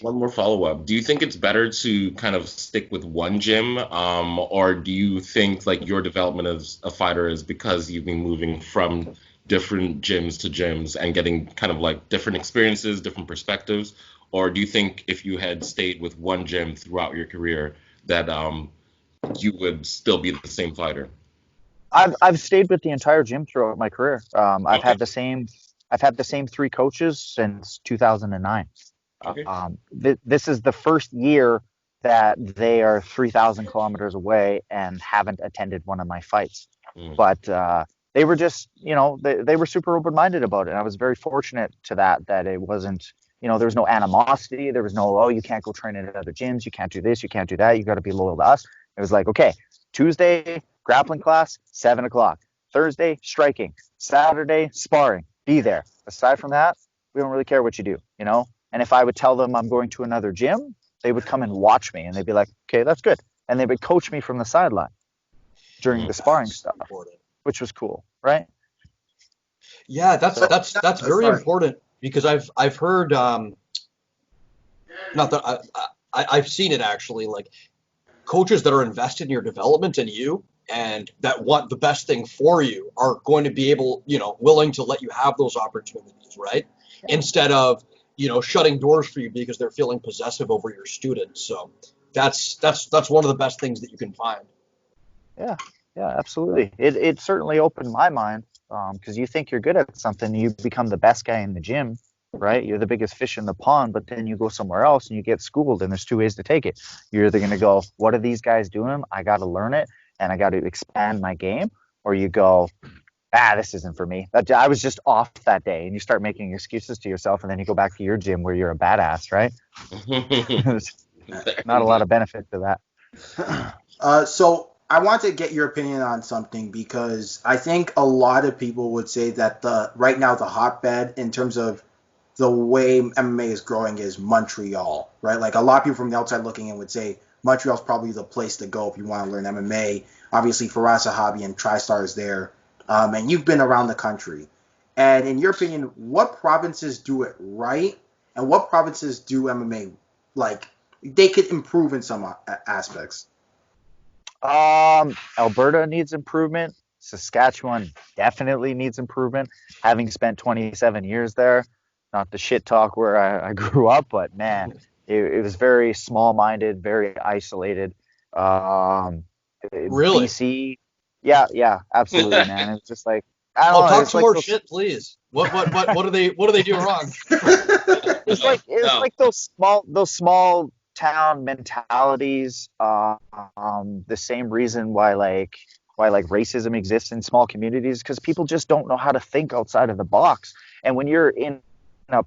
One more follow-up. Do you think it's better to kind of stick with one gym, or do you think your development as a fighter is because you've been moving from different gyms to gyms and getting kind of different experiences, different perspectives? Or do you think if you had stayed with one gym throughout your career that you would still be the same fighter? I've stayed with the entire gym throughout my career. I've had the same 3 coaches since 2009. Okay. This is the first year that they are 3,000 kilometers away and haven't attended one of my fights. But they were just, they were super open-minded about it. And I was very fortunate to that it wasn't, there was no animosity. There was no, you can't go train at other gyms. You can't do this. You can't do that. You got to be loyal to us. It was like, okay, Tuesday, grappling class, 7:00. Thursday, striking. Saturday, sparring. Be there. Aside from that, we don't really care what you do, And if I would tell them I'm going to another gym, they would come and watch me, and they'd be like, okay, that's good. And they would coach me from the sideline during the sparring stuff, which was cool, right? Yeah, that's very important, because I've heard not that I've seen it actually, like coaches that are invested in your development and you and that want the best thing for you are going to be able, willing to let you have those opportunities, right? Yeah. Instead of, shutting doors for you because they're feeling possessive over your students. So that's one of the best things that you can find. Yeah, absolutely. It certainly opened my mind because you think you're good at something, you become the best guy in the gym, right? You're the biggest fish in the pond, but then you go somewhere else and you get schooled, and there's two ways to take it. You're either going to go, what are these guys doing? I got to learn it, and I got to expand my game. Or you go, this isn't for me. I was just off that day, and you start making excuses to yourself, and then you go back to your gym where you're a badass, right? Not a lot of benefit to that. So I want to get your opinion on something, because I think a lot of people would say that right now the hotbed in terms of the way MMA is growing is Montreal, right? Like a lot of people from the outside looking in would say Montreal's probably the place to go if you want to learn MMA. Obviously, Faraz Zahabi and TriStar is there, and you've been around the country. And in your opinion, what provinces do it right, and what provinces do MMA like they could improve in some aspects? Alberta needs improvement. Saskatchewan definitely needs improvement. Having spent 27 years there, not the shit talk where I grew up, but man, it was very small-minded, very isolated. Really? BC, yeah, absolutely, man. It's just like, I don't know. Talk some more shit, please. What do they do wrong? It's like those small town mentalities. The same reason why racism exists in small communities, because people just don't know how to think outside of the box. And when you're in a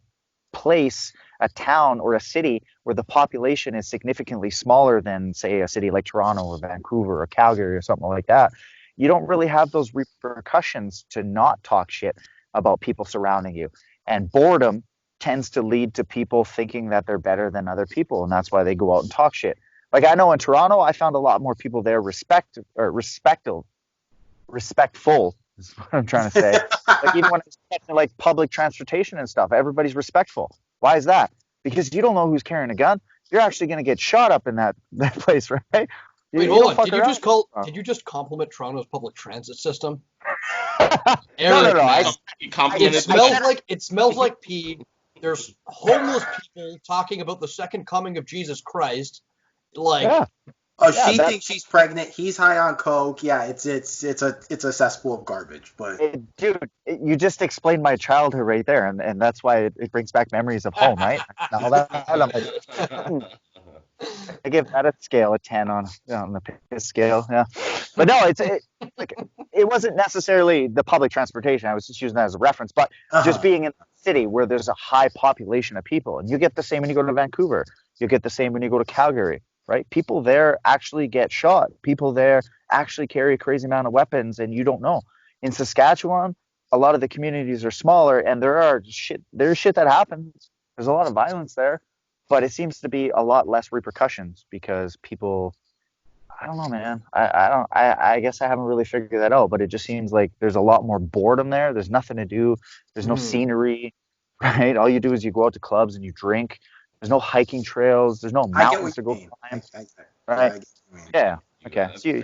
place, a town or a city where the population is significantly smaller than, say, a city like Toronto or Vancouver or Calgary or something like that, you don't really have those repercussions to not talk shit about people surrounding you. And boredom tends to lead to people thinking that they're better than other people, and that's why they go out and talk shit. Like, I know in Toronto, I found a lot more people there respectful is what I'm trying to say. Like, even when it's like public transportation and stuff, everybody's respectful. Why is that? Because you don't know who's carrying a gun. You're actually going to get shot up in that place, right? Wait, hold on. Did you just compliment Toronto's public transit system? No. It smells like pee. There's homeless people talking about the second coming of Jesus Christ. She thinks she's pregnant. He's high on coke. Yeah, it's a cesspool of garbage. But dude, you just explained my childhood right there, and that's why it brings back memories of home, right? I'm like, I give that a scale of 10 on the piss scale. Yeah, but no, it wasn't necessarily the public transportation. I was just using that as a reference, but just being in a city where there's a high population of people, and you get the same when you go to Vancouver. You get the same when you go to Calgary. Right? People there actually get shot. People there actually carry a crazy amount of weapons, and you don't know. In Saskatchewan, a lot of the communities are smaller, and there's shit that happens. There's a lot of violence there, but it seems to be a lot less repercussions because people, I don't know, man. I guess I haven't really figured that out, but it just seems like there's a lot more boredom there. There's nothing to do. There's no scenery, right? All you do is you go out to clubs and you drink. There's no hiking trails. There's no mountains to go climb. Right? Yeah. Okay. So you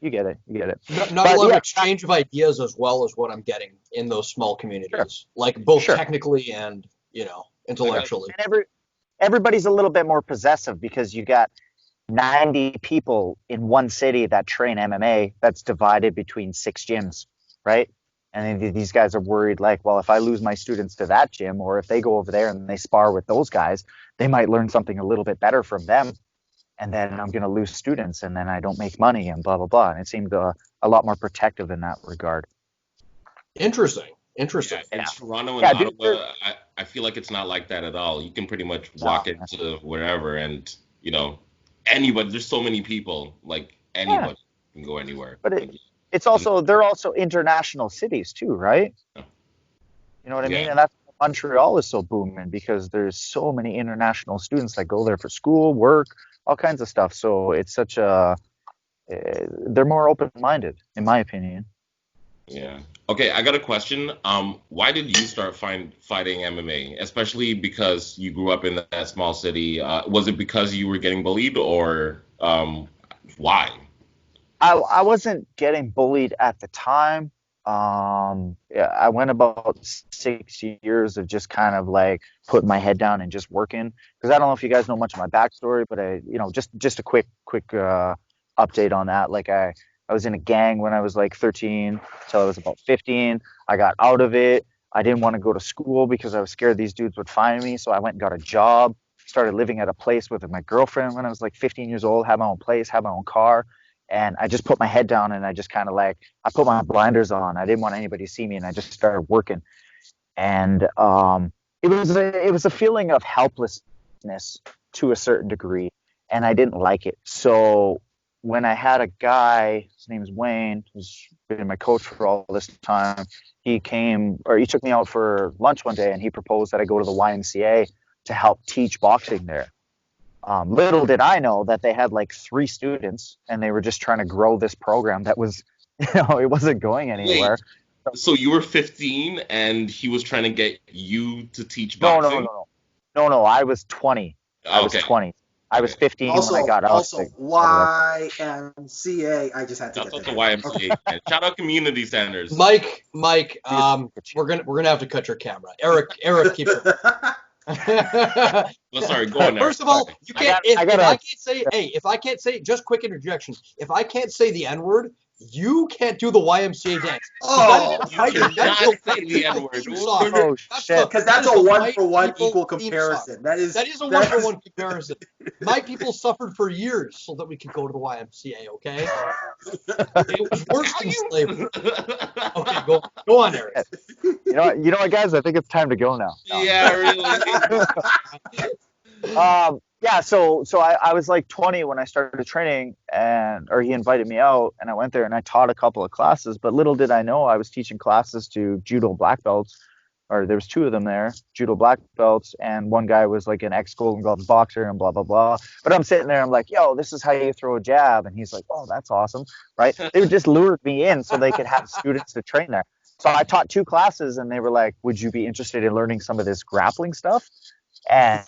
get it. You get it. Not a lot of exchange of ideas as well as what I'm getting in those small communities, sure. Like both technically and intellectually. And everybody's a little bit more possessive because you got 90 people in one city that train MMA that's divided between 6 gyms, right? And then these guys are worried, like, well, if I lose my students to that gym, or if they go over there and they spar with those guys, they might learn something a little bit better from them. And then I'm going to lose students, and then I don't make money, and blah, blah, blah. And it seemed a lot more protective in that regard. Interesting. Yeah, in Toronto and Ottawa, I feel like it's not like that at all. You can pretty much walk into wherever, and, anybody, there's so many people, like, anybody can go anywhere. But it's also, they're also international cities too, right? You know what I mean? And that's why Montreal is so booming, because there's so many international students that go there for school, work, all kinds of stuff. So it's they're more open-minded, in my opinion. Yeah. Okay, I got a question. Why did you start fighting MMA, especially because you grew up in that small city? Was it because you were getting bullied, or why? I wasn't getting bullied at the time. Yeah, I went about 6 years of just kind of like putting my head down and just working. Because I don't know if you guys know much of my backstory, but just a quick update on that. Like I was in a gang when I was like 13 till I was about 15. I got out of it. I didn't want to go to school because I was scared these dudes would find me. So I went and got a job. Started living at a place with my girlfriend when I was like 15 years old. Had my own place, had my own car, and I just put my head down and I just kind of like I put my blinders on. I didn't want anybody to see me, and I just started working. And it was a feeling of helplessness to a certain degree, and I didn't like it. So when I had a guy, his name is Wayne, who's been my coach for all this time, he took me out for lunch one day, and he proposed that I go to the YMCA to help teach boxing there. Little did I know that they had like 3 students, and they were just trying to grow this program that was, it wasn't going Wait, anywhere. so you were 15 and he was trying to get you to teach No, no, no, boxing? no, no, no. I was 20. I was Okay, 20. I was okay. 15 when I got out. Also, YMCA. I just had to Shouts get out that to in there. Okay. YMCA, man. Shout out community centers. Mike, we're gonna have to cut your camera. Eric, keep going. Well, sorry, go on, Eric. First of all, Sorry. you I can't. got, I If got I a, can't say, hey, if I can't say, just quick interjection. If I can't say the N word, you can't do the YMCA dance. Oh, You That is cannot the say white the people N-word. theme song. oh That's shit. because that that's is a the one white for one people equal theme song. comparison. That is That is a one for that's one comparison. My people suffered for years so that we could go to the YMCA. Okay, it was worse How than you? slavery. Okay, go on, Eric. You know what, guys? I think it's time to go now. No, I'm Yeah, really. yeah, so I was like 20 when I started training, or he invited me out, and I went there and I taught a couple of classes. But little did I know I was teaching classes to judo black belts, or there was 2 of them there, judo black belts, and one guy was like an ex Golden Gloves boxer and blah blah blah. But I'm sitting there, I'm like, yo, this is how you throw a jab, and he's like, oh, that's awesome, right? They would just lured me in so they could have students to train there. So I taught 2 classes, and they were like, would you be interested in learning some of this grappling stuff? And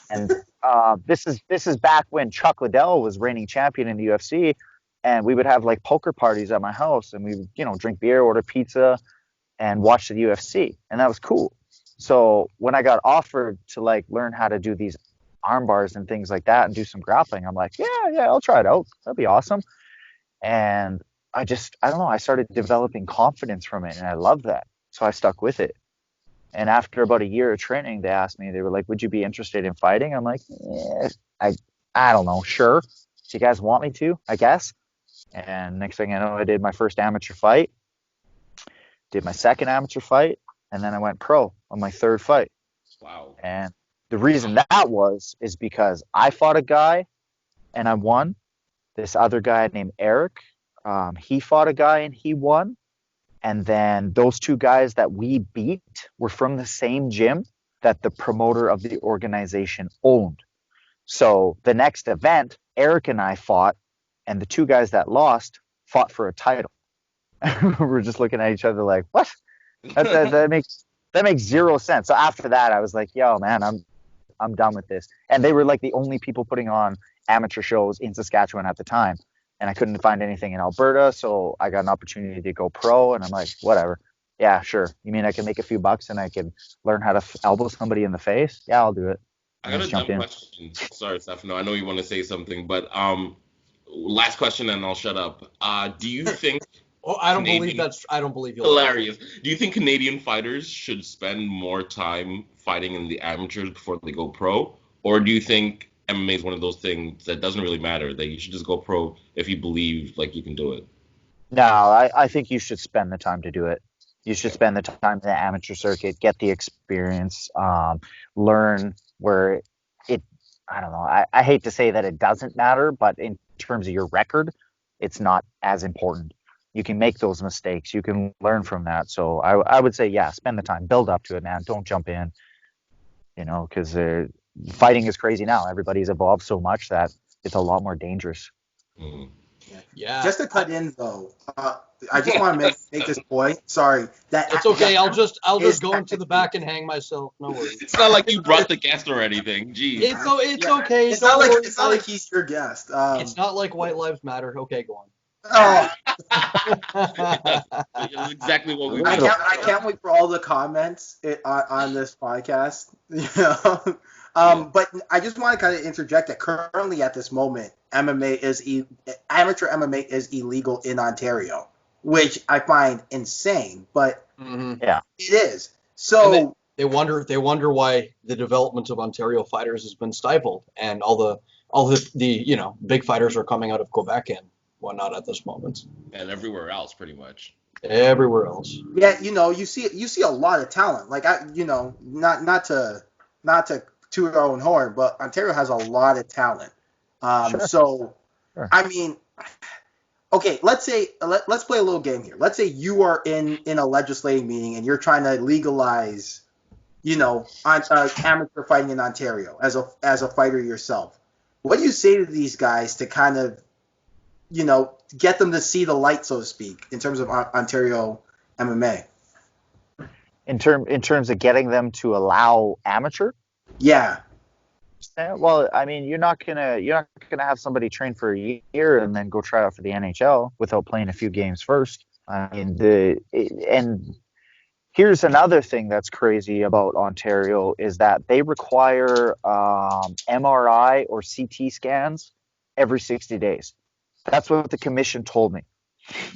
this is back when Chuck Liddell was reigning champion in the UFC, and we would have like poker parties at my house, and we would drink beer, order pizza, and watch the UFC, and that was cool. So when I got offered to like learn how to do these arm bars and things like that and do some grappling, I'm like, yeah, I'll try it out. That'd be awesome. And I don't know, I started developing confidence from it, and I loved that, so I stuck with it. And after about a year of training, they asked me, they were like, would you be interested in fighting? I'm like, I, I don't know. Sure. Do you guys want me to? I guess. And next thing I know, I did my first amateur fight, did my second amateur fight, and then I went pro on my third fight. Wow. And the reason that is because I fought a guy and I won. This other guy named Eric, he fought a guy and he won. And then those 2 guys that we beat were from the same gym that the promoter of the organization owned. So the next event, Eric and I fought, and the 2 guys that lost fought for a title. We're just looking at each other like, what? That makes zero sense. So after that, I was like, yo, man, I'm done with this. And they were like the only people putting on amateur shows in Saskatchewan at the time, and I couldn't find anything in Alberta, so I got an opportunity to go pro, and I'm like, whatever. Yeah, sure. You mean I can make a few bucks and I can learn how to elbow somebody in the face? Yeah, I'll do it. I And got a just jump dumb in. question. Sorry, Stefano. I know you want to say something, but last question and I'll shut up. Do you think Oh, I don't believe Canadian I don't believe you'll. hilarious? Do you think Canadian fighters should spend more time fighting in the amateurs before they go pro, or do you think MMA is one of those things that doesn't really matter? That you should just go pro if you believe like you can do it? No, I think you should spend the time to do it. You should Okay. spend the time in the amateur circuit, get the experience, learn where it, I don't know, I hate to say that it doesn't matter, but in terms of your record, it's not as important. You can make those mistakes. You can learn from that. So I would say, yeah, spend the time, build up to it, man. Don't jump in, because fighting is crazy now. Everybody's evolved so much that it's a lot more dangerous. Mhm. Yeah. Just to cut in though, I just want to make this point. Sorry, that It's okay. that I'll is just go into the back and hang myself. No worries. It's not like you brought the guest or anything. Jeez. It's okay. It's Don't not like worry, it's not like he's your guest. it's not like White Lives Matter. Okay, go on. Oh, It's exactly what we I want. I can't wait for all the comments on this podcast. You know, but I just want to kind of interject that currently at this moment, amateur MMA is illegal in Ontario, which I find insane, but Yeah. it is. So They wonder why the development of Ontario fighters has been stifled, and all the big fighters are coming out of Quebec and whatnot at this moment. And everywhere else, pretty much. Everywhere else. yeah, you see a lot of talent. Like not to toot our own horn, but Ontario has a lot of talent. Sure. So, Sure. I mean, okay, let's play a little game here. Let's say you are in a legislating meeting and you're trying to legalize, amateur fighting in Ontario as a fighter yourself. What do you say to these guys to kind of, get them to see the light, so to speak, in terms of Ontario MMA? In terms of getting them to allow amateur. Yeah. Well, I mean, you're not gonna have somebody train for a year and then go try out for the NHL without playing a few games first. I mean, and here's another thing that's crazy about Ontario is that they require MRI or CT scans every 60 days. That's what the commission told me.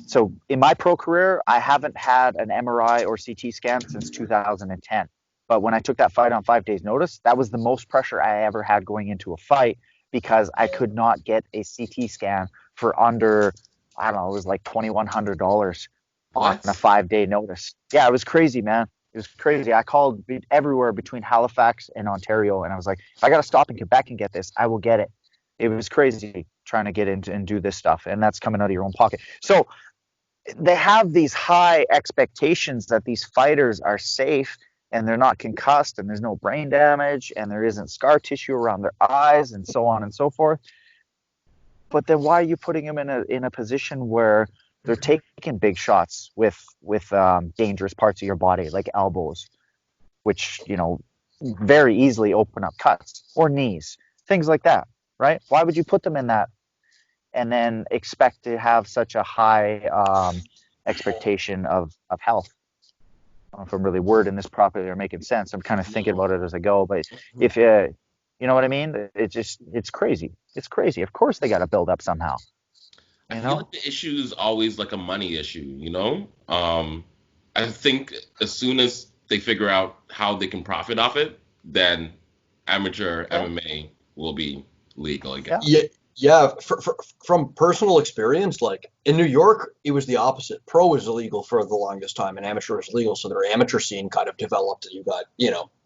So in my pro career, I haven't had an MRI or CT scan since 2010. But when I took that fight on 5 days notice, that was the most pressure I ever had going into a fight because I could not get a CT scan for under, I don't know, it was like $2,100 on a 5-day notice. Yeah, it was crazy, man. It was crazy. I called everywhere between Halifax and Ontario, and I was like, if I got to stop in Quebec and get this, I will get it. It was crazy trying to get into and do this stuff, and that's coming out of your own pocket. So they have these high expectations that these fighters are safe and they're not concussed and there's no brain damage and there isn't scar tissue around their eyes and so on and so forth. But then why are you putting them in a position where they're taking big shots with dangerous parts of your body like elbows, which, very easily open up cuts, or knees, things like that, right? Why would you put them in that and then expect to have such a high expectation of health? I don't know if I'm really wording this properly or making sense. I'm kind of thinking about it as I go, but if you know what I mean, it's crazy. It's crazy. Of course they got to build up somehow. I feel like the issue is always like a money issue, I think as soon as they figure out how they can profit off it, then amateur MMA will be legal again. Yeah. From personal experience, like in New York, it was the opposite. Pro was illegal for the longest time, and amateur was legal. So their amateur scene kind of developed, and you got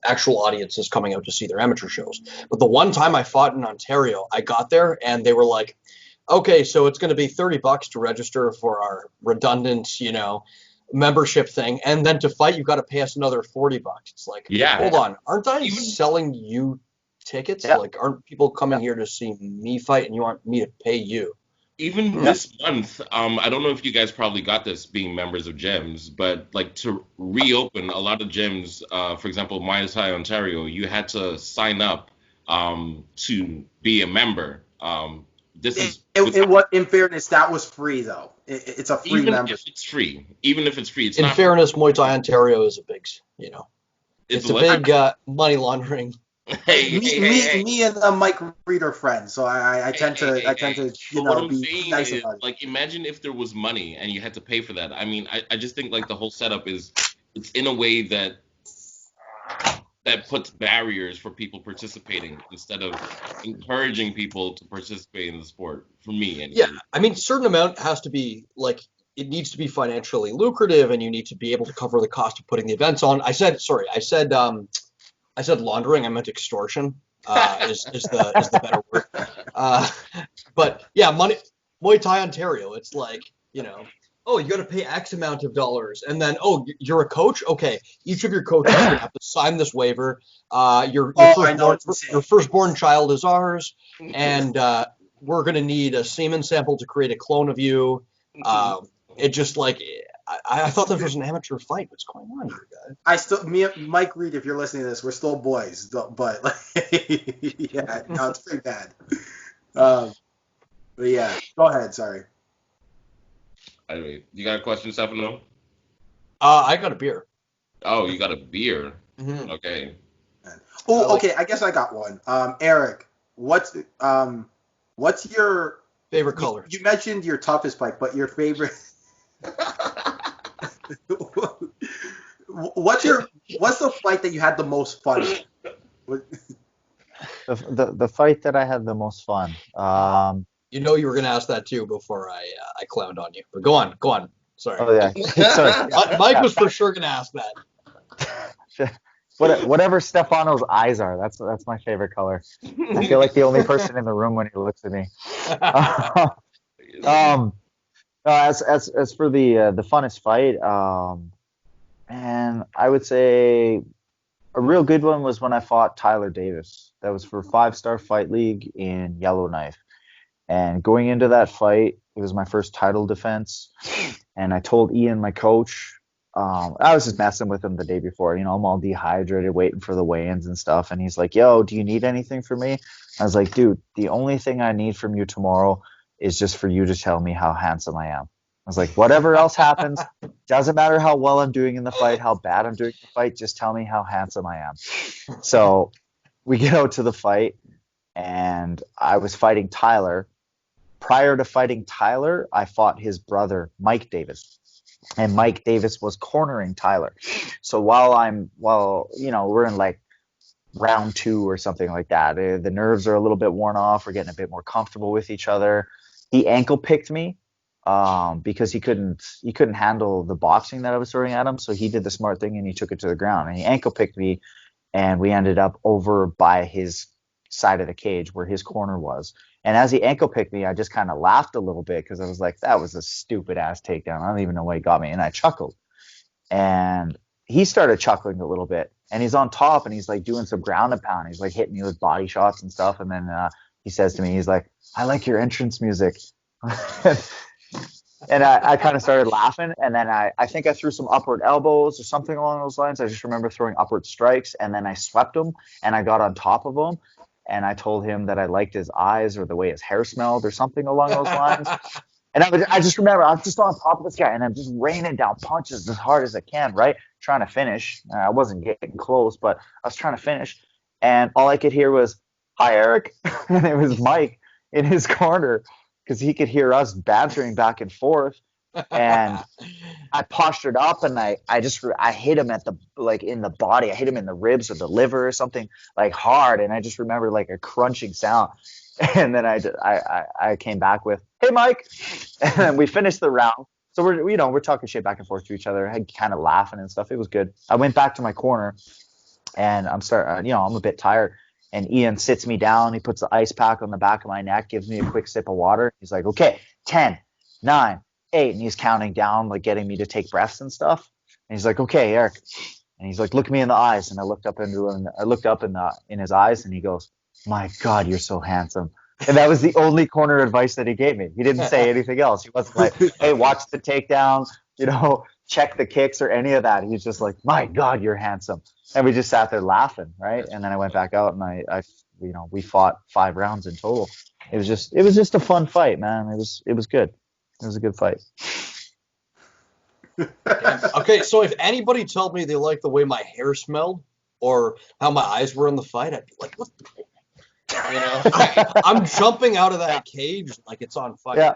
actual audiences coming out to see their amateur shows. But the one time I fought in Ontario, I got there and they were like, "Okay, so it's going to be $30 to register for our redundant, membership thing, and then to fight, you got to pay us another $40." It's like, hold on, aren't I selling you tickets? Yeah. Like, aren't people coming here to see me fight, and you want me to pay you? Even this month, I don't know if you guys probably got this being members of gyms, but like to reopen a lot of gyms, for example, Muay Thai Ontario, you had to sign up to be a member. In fairness, that was free though. It's a free membership. Even if it's free, it's in not. Fairness, Muay Thai Ontario is a big, it's a big money laundering. Me and Mike Reed are friends, so I tend to be nice about it. Like, imagine if there was money and you had to pay for that. I mean, I just think like the whole setup it's in a way that puts barriers for people participating instead of encouraging people to participate in the sport. For me, anyway. Yeah, I mean, certain amount has to be like, it needs to be financially lucrative, and you need to be able to cover the cost of putting the events on. I said laundering. I meant extortion. Is the better word. But yeah, money. Muay Thai Ontario. It's like, oh, you got to pay X amount of dollars, and then you're a coach. Okay, each of your coaches are gonna have to sign this waiver. Your firstborn child is ours, and we're going to need a semen sample to create a clone of you. It just like, I thought this was an amateur fight. What's going on here, guys? Me and Mike Reed, if you're listening to this, we're still boys, but yeah, no, it's pretty bad. But yeah, go ahead. Sorry. Anyway, you got a question, Stefano? I got a beer. Oh, you got a beer. Mm-hmm. Okay. Oh, okay. I guess I got one. Eric, what's your favorite color? You mentioned your toughest fight, but your favorite. What's the fight that you had the most fun with? The fight that I had the most fun. You know you were going to ask that too before I clowned on you. But go on. Sorry. Oh yeah. Sorry. Mike was for sure going to ask that. Whatever Stefano's eyes are, that's my favorite color. I feel like the only person in the room when he looks at me. As for the funnest fight, and I would say a real good one was when I fought Tyler Davis. That was for 5-Star Fight League in Yellowknife. And going into that fight, it was my first title defense. And I told Ian, my coach, I was just messing with him the day before. I'm all dehydrated, waiting for the weigh-ins and stuff. And he's like, yo, do you need anything from me? I was like, dude, the only thing I need from you tomorrow is just for you to tell me how handsome I am. I was like, whatever else happens, doesn't matter how well I'm doing in the fight, how bad I'm doing in the fight, just tell me how handsome I am. So we get out to the fight, and I was fighting Tyler. Prior to fighting Tyler, I fought his brother, Mike Davis. And Mike Davis was cornering Tyler. So while we're in like round 2 or something like that, the nerves are a little bit worn off. We're getting a bit more comfortable with each other. He ankle picked me because he couldn't handle the boxing that I was throwing at him. So he did the smart thing and he took it to the ground. And he ankle picked me, and we ended up over by his side of the cage where his corner was. And as he ankle picked me, I just kind of laughed a little bit because I was like, that was a stupid ass takedown. I don't even know why he got me. And I chuckled. And he started chuckling a little bit. And he's on top and he's like doing some ground and pound. He's like hitting me with body shots and stuff. And then he says to me, he's like, I like your entrance music. And I kind of started laughing. And then I think I threw some upward elbows or something along those lines. I just remember throwing upward strikes. And then I swept him and I got on top of him. And I told him that I liked his eyes or the way his hair smelled or something along those lines. And I just remember I was just on top of this guy and I'm just raining down punches as hard as I can, right? Trying to finish. I wasn't getting close, but I was trying to finish. And all I could hear was, hi, Eric. And it was Mike in his corner because he could hear us bantering back and forth. And I postured up and I hit him in the body. I hit him in the ribs or the liver or something like hard. And I just remember like a crunching sound. And then I came back with, hey, Mike. And then we finished the round. So we're talking shit back and forth to each other. I kind of laughing and stuff. It was good. I went back to my corner and I'm a bit tired. And Ian sits me down. He puts the ice pack on the back of my neck, gives me a quick sip of water. He's like, okay, 10, 9, 8. And he's counting down, like getting me to take breaths and stuff. And he's like, okay, Eric. And he's like, look me in the eyes. And I looked up in his eyes and he goes, my God, you're so handsome. And that was the only corner advice that he gave me. He didn't say anything else. He wasn't like, hey, watch the takedown, check the kicks or any of that. He's just like, my God, you're handsome. And we just sat there laughing, right? And then I went back out and we fought 5 rounds in total. It was just a fun fight, man. It was good. It was a good fight. Okay, so if anybody told me they liked the way my hair smelled or how my eyes were in the fight, I'd be like, what the? I'm jumping out of that cage like it's on fire.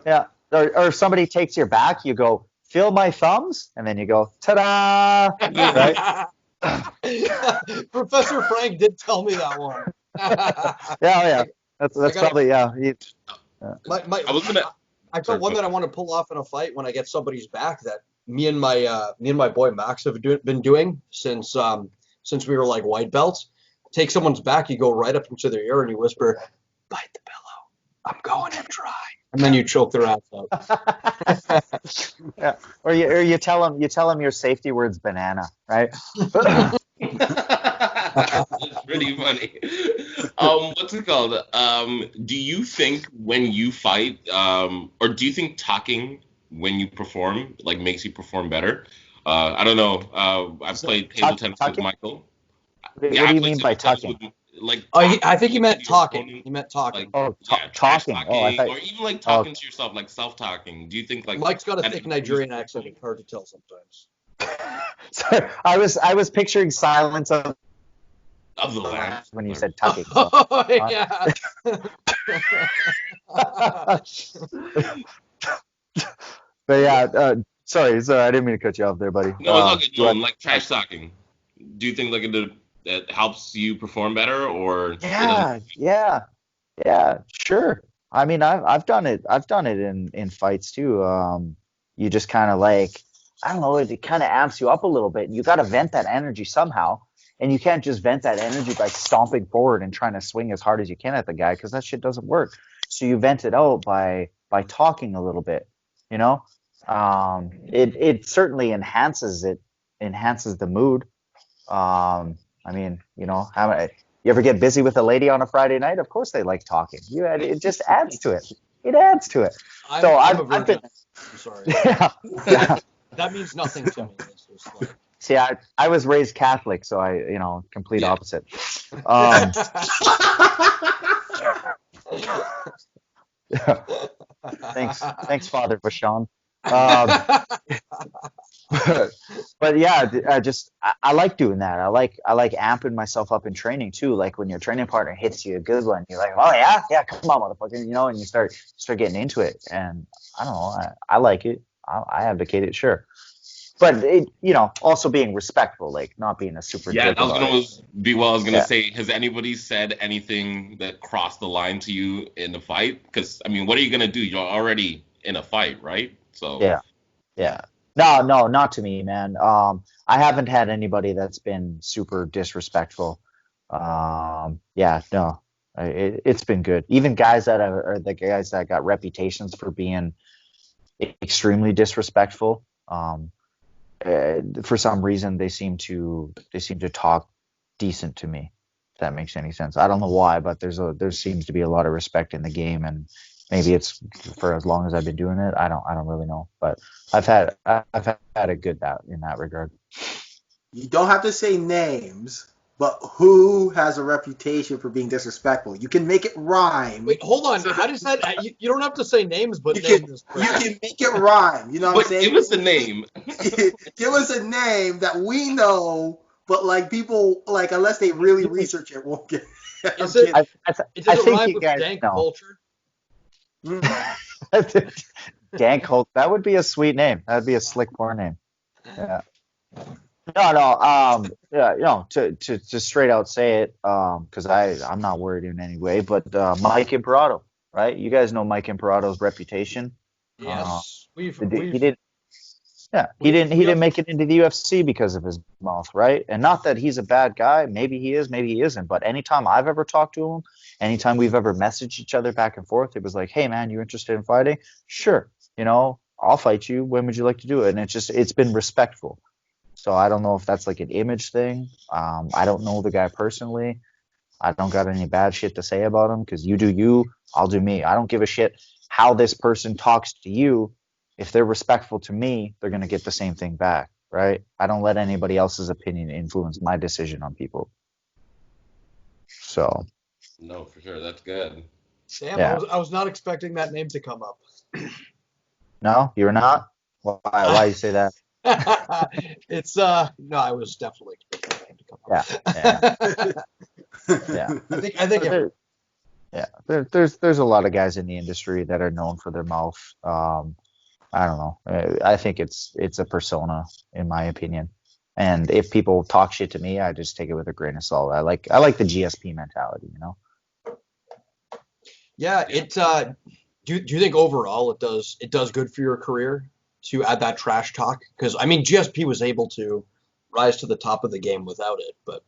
Yeah. Or if somebody takes your back, you go, feel my thumbs? And then you go, ta-da! Right? Professor Frank did tell me that one. Yeah. That's probably, yeah. I got one that I want to pull off in a fight when I get somebody's back that me and my boy Max have been doing since we were like white belts. Take someone's back, you go right up into their ear and you whisper, bite the pillow, I'm going in dry. And then you choke their ass out. Yeah. Or you tell them your safety word's banana, right? It's pretty funny. What's it called? Do you think when you fight, or do you think talking when you perform like makes you perform better? I don't know. I've played table tennis with tucking? Michael. What Yeah, I do you played mean by table tennis tucking? like Oh, talking I think he to meant your talking. opponent, He meant like talking. Oh, trash talking. Oh, I talking, thought. or even like Oh, talking to yourself, like self-talking. Do you think like Mike's got a that thick improves Nigerian your accent. performance? It's hard to tell sometimes. sorry. I was picturing silence of Of the land. when you said tucking. So. Oh, yeah. But yeah, sorry, I didn't mean to cut you off there, buddy. No, it's all good. Do No, I? like trash talking. Do you think like it helps you perform better, or it doesn't? Yeah, sure. I mean, I've done it. I've done it in fights too. You just kind of like, I don't know, it kind of amps you up a little bit. You got to vent that energy somehow, and you can't just vent that energy by stomping forward and trying to swing as hard as you can at the guy because that shit doesn't work. So you vent it out by talking a little bit. You know, it certainly enhances the mood. I mean, you ever get busy with a lady on a Friday night? Of course they like talking. It just adds to it. It adds to it. So I'm a I've been, virgin. I'm sorry. yeah. That means nothing to me. It's just like... See, I was raised Catholic, so complete Yeah. opposite. Um, thanks, Father Vashon. But yeah, I like doing that. I like amping myself up in training too. Like when your training partner hits you a good one, you're like, oh yeah, come on, motherfucker, and you start getting into it. And I don't know, I like it. I advocate it, sure. But it, also being respectful, like not being a super Yeah, dick that was about gonna it. be what I was gonna Yeah. say. Has anybody said anything that crossed the line to you in the fight? Because I mean, what are you gonna do? You're already in a fight, right? So Yeah. Yeah. No, not to me, man. I haven't had anybody that's been super disrespectful. Yeah, no, it's been good. Even guys are the guys that got reputations for being extremely disrespectful. For some reason, they seem to talk decent to me. If that makes any sense. I don't know why, but there seems to be a lot of respect in the game, and maybe it's for as long as I've been doing it. I don't really know, but I've had a good in that regard. You don't have to say names, but who has a reputation for being disrespectful? You can make it rhyme. Wait, hold on. How does that? You don't have to say names, but You name can, this you person. can make it rhyme. You know what I'm but saying? give us a name. Give us a name that we know, but like people, like unless they really research it, won't get. I'm Is it? kidding. Does I it think rhyme you with guys dank know. culture? Dan Colt, that would be a sweet name. That'd be a slick porn name. Yeah. No. Yeah. To straight out say it, because I'm not worried in any way. But Mike Imperato, right? You guys know Mike Imperato's reputation. Yes, He didn't. Yeah, he didn't make it into the UFC because of his mouth, right? And not that he's a bad guy. Maybe he is, maybe he isn't. But anytime I've ever talked to him, anytime we've ever messaged each other back and forth, it was like, "Hey, man, you interested in fighting? Sure. I'll fight you. When would you like to do it?" And it's been respectful. So I don't know if that's like an image thing. I don't know the guy personally. I don't got any bad shit to say about him because you do you, I'll do me. I don't give a shit how this person talks to you. If they're respectful to me, they're going to get the same thing back, right? I don't let anybody else's opinion influence my decision on people. So. No, for sure. That's good. Damn, Yeah. I was not expecting that name to come up. No, you're not? Why you say that? It's no, I was definitely expecting that name to come up. Yeah. I think there's a lot of guys in the industry that are known for their mouth. I don't know. I think it's a persona, in my opinion. And if people talk shit to me, I just take it with a grain of salt. I like the GSP mentality, Yeah, do you think overall it does good for your career to add that trash talk? Because I mean, GSP was able to rise to the top of the game without it, but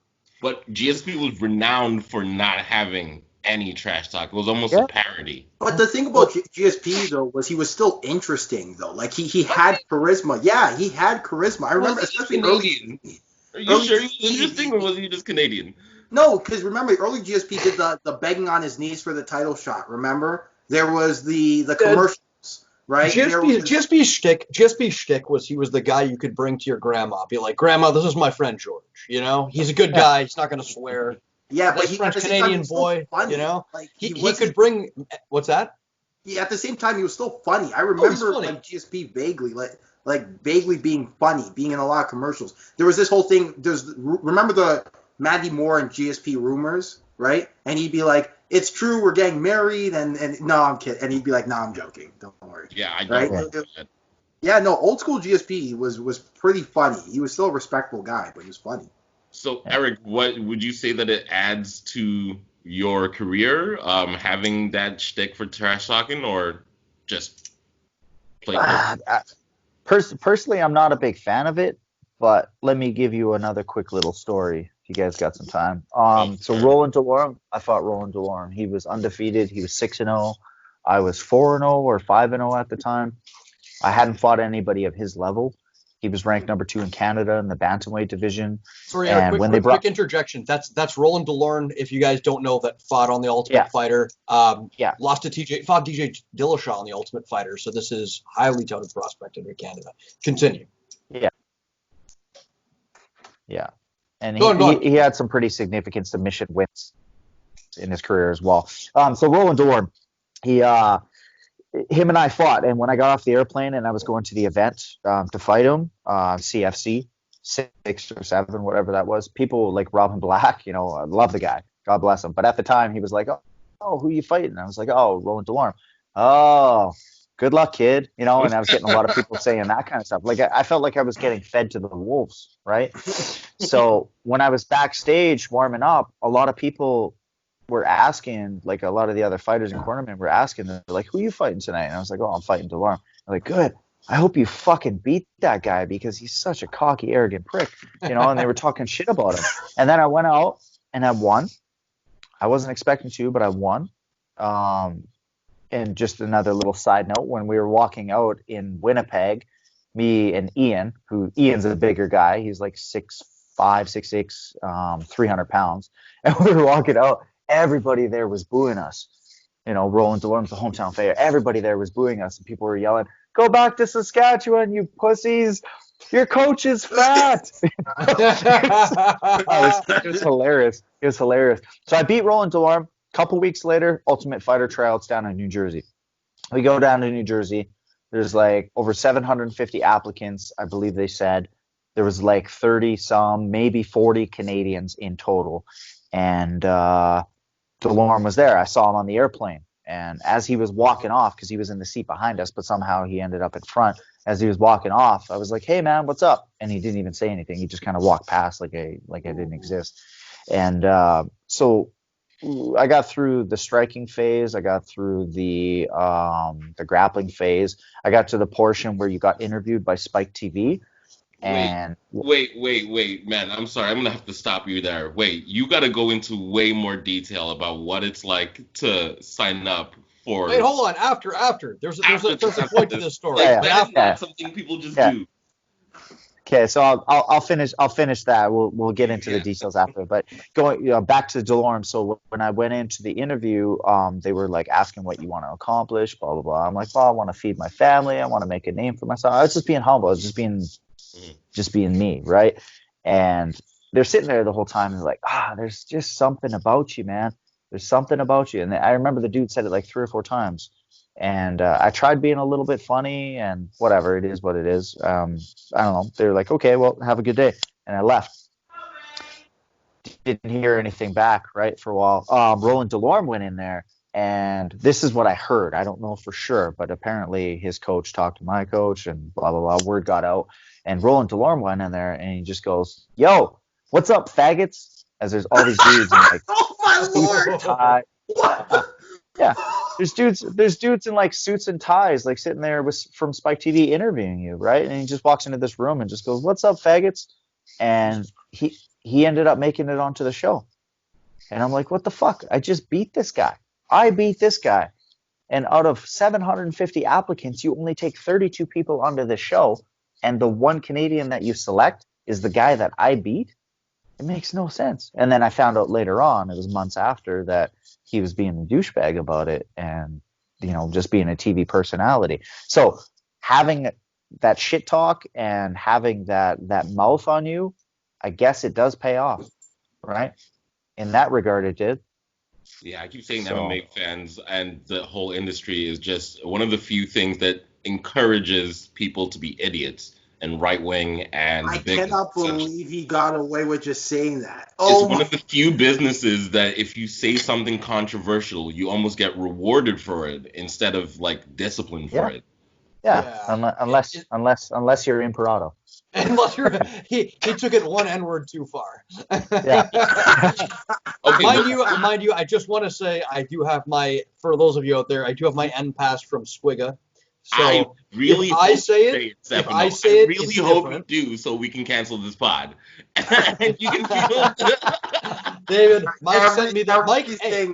GSP was renowned for not having any trash talk. It was almost a parody. But the thing about GSP though was he was still interesting though. Like he had charisma. Yeah, he had charisma. I remember especially Canadian. Are you sure he was interesting, or was he just Canadian? No, because remember, early GSP did the begging on his knees for the title shot. Remember, there was the commercials, right? GSP's shtick was he was the guy you could bring to your grandma. Be like, Grandma, this is my friend George. You know, he's a good guy. He's not going to swear. Yeah, but Nice he French at the same time, Canadian he was still boy. funny. You know, like he could bring. What's that? Yeah, at the same time, he was still funny. I remember like GSP vaguely, like vaguely being funny, being in a lot of commercials. There was this whole thing. Remember the Mandy Moore and GSP rumors, right? And he'd be like, "It's true, we're getting married," and no, I'm kidding. And he'd be like, "No, I'm joking. Don't worry." Yeah, I don't right? remember that. Yeah, no, old school GSP was pretty funny. He was still a respectful guy, but he was funny. So, Eric, what would you say that it adds to your career, having that shtick for trash talking, or just play? Personally, I'm not a big fan of it, but let me give you another quick little story if you guys got some time. So Roland Delorme, I fought Roland Delorme. He was undefeated. He was 6-0. I was 4-0 or 5-0 at the time. I hadn't fought anybody of his level. He was ranked number 2 in Canada in the bantamweight division. Sorry, Eric, quick interjection. That's Roland Delorme. If you guys don't know, that fought on the Ultimate Fighter. Lost to fought DJ Dillashaw on the Ultimate Fighter. So this is highly touted prospect in Canada. Continue. Yeah, and he had some pretty significant submission wins in his career as well. So Roland Delorme, him and I fought, and when I got off the airplane and I was going to the event to fight him, CFC 6 or 7, whatever that was, people like Robin Black, I love the guy, God bless him. But at the time, he was like, "Oh, who are you fighting?" And I was like, "Oh, Roland Delorme." "Oh, good luck, kid." And I was getting a lot of people saying that kind of stuff. Like I felt like I was getting fed to the wolves, right? So when I was backstage warming up, a lot of people were asking, like a lot of the other fighters in cornermen were asking, they're like, "Who are you fighting tonight?" And I was like, "Oh, I'm fighting Delorme." They're like, "Good. I hope you fucking beat that guy because he's such a cocky, arrogant prick." And they were talking shit about him. And then I went out and I won. I wasn't expecting to, but I won. And just another little side note, when we were walking out in Winnipeg, me and Ian's a bigger guy. He's like 6'5", 6'6", 300 pounds. And we were walking out. Everybody there was booing us. Roland Delorme's the hometown favorite. Everybody there was booing us, and people were yelling, "Go back to Saskatchewan, you pussies! Your coach is fat." It was hilarious. It was hilarious. So I beat Roland Delorme. A couple weeks later, Ultimate Fighter tryouts down in New Jersey. We go down to New Jersey. There's like over 750 applicants, I believe they said. There was like 30 some, maybe 40 Canadians in total. And Delorme was there. I saw him on the airplane. And as he was walking off, because he was in the seat behind us, but somehow he ended up in front. As he was walking off, I was like, "Hey, man, what's up?" And he didn't even say anything. He just kind of walked past like I didn't exist. And so I got through the striking phase. I got through the grappling phase. I got to the portion where you got interviewed by Spike TV. And wait, man. I'm sorry. I'm gonna have to stop you there. Wait, you got to go into way more detail about what it's like to sign up for. Wait, hold on. After. There's a point to this story. That is not something people just do. Okay, so I'll finish that. We'll get into the details after. But going back to Delorme. So when I went into the interview, they were like asking what you want to accomplish, blah blah blah. I'm like, well, I want to feed my family. I want to make a name for myself. I was just being humble. I was just being me, right? And they're sitting there the whole time and they're like, there's just something about you, man. There's something about you. And I remember the dude said it like 3 or 4 times. And I tried being a little bit funny and whatever, it is what it is. I don't know. They're like, "Okay, well, have a good day." And I left. Didn't hear anything back, right, for a while. Roland Delorme went in there. And this is what I heard. I don't know for sure, but apparently his coach talked to my coach and blah, blah, blah. Word got out. And Roland Delorme went in there and he just goes, "Yo, what's up, faggots?" As there's all these dudes in like, "Oh my Lord!" Yeah, there's dudes in like suits and ties, like sitting there from Spike TV interviewing you, right? And he just walks into this room and just goes, "What's up, faggots?" And he ended up making it onto the show. And I'm like, what the fuck? I just beat this guy. I beat this guy. And out of 750 applicants, you only take 32 people onto the show. And the one Canadian that you select is the guy that I beat. It makes no sense. And then I found out later on, it was months after, that he was being a douchebag about it and, just being a TV personality. So having that shit talk and having that mouth on you, I guess it does pay off, right? In that regard, it did. Yeah, I keep saying MMA fans and the whole industry is just one of the few things that encourages people to be idiots and right wing and I big. cannot believe he got away with just saying that. It's one of the few businesses that if you say something controversial, you almost get rewarded for it instead of like disciplined for it. Yeah. Unless you're Imperato. Unless you're, he took it one N-word too far. Yeah. Okay, mind you, I just want to say I do have for those of you out there, I do have my N pass from Squigga. So I really if I say it, I really hope you do, so we can cancel this pod. And you can feel David, Mike sent me the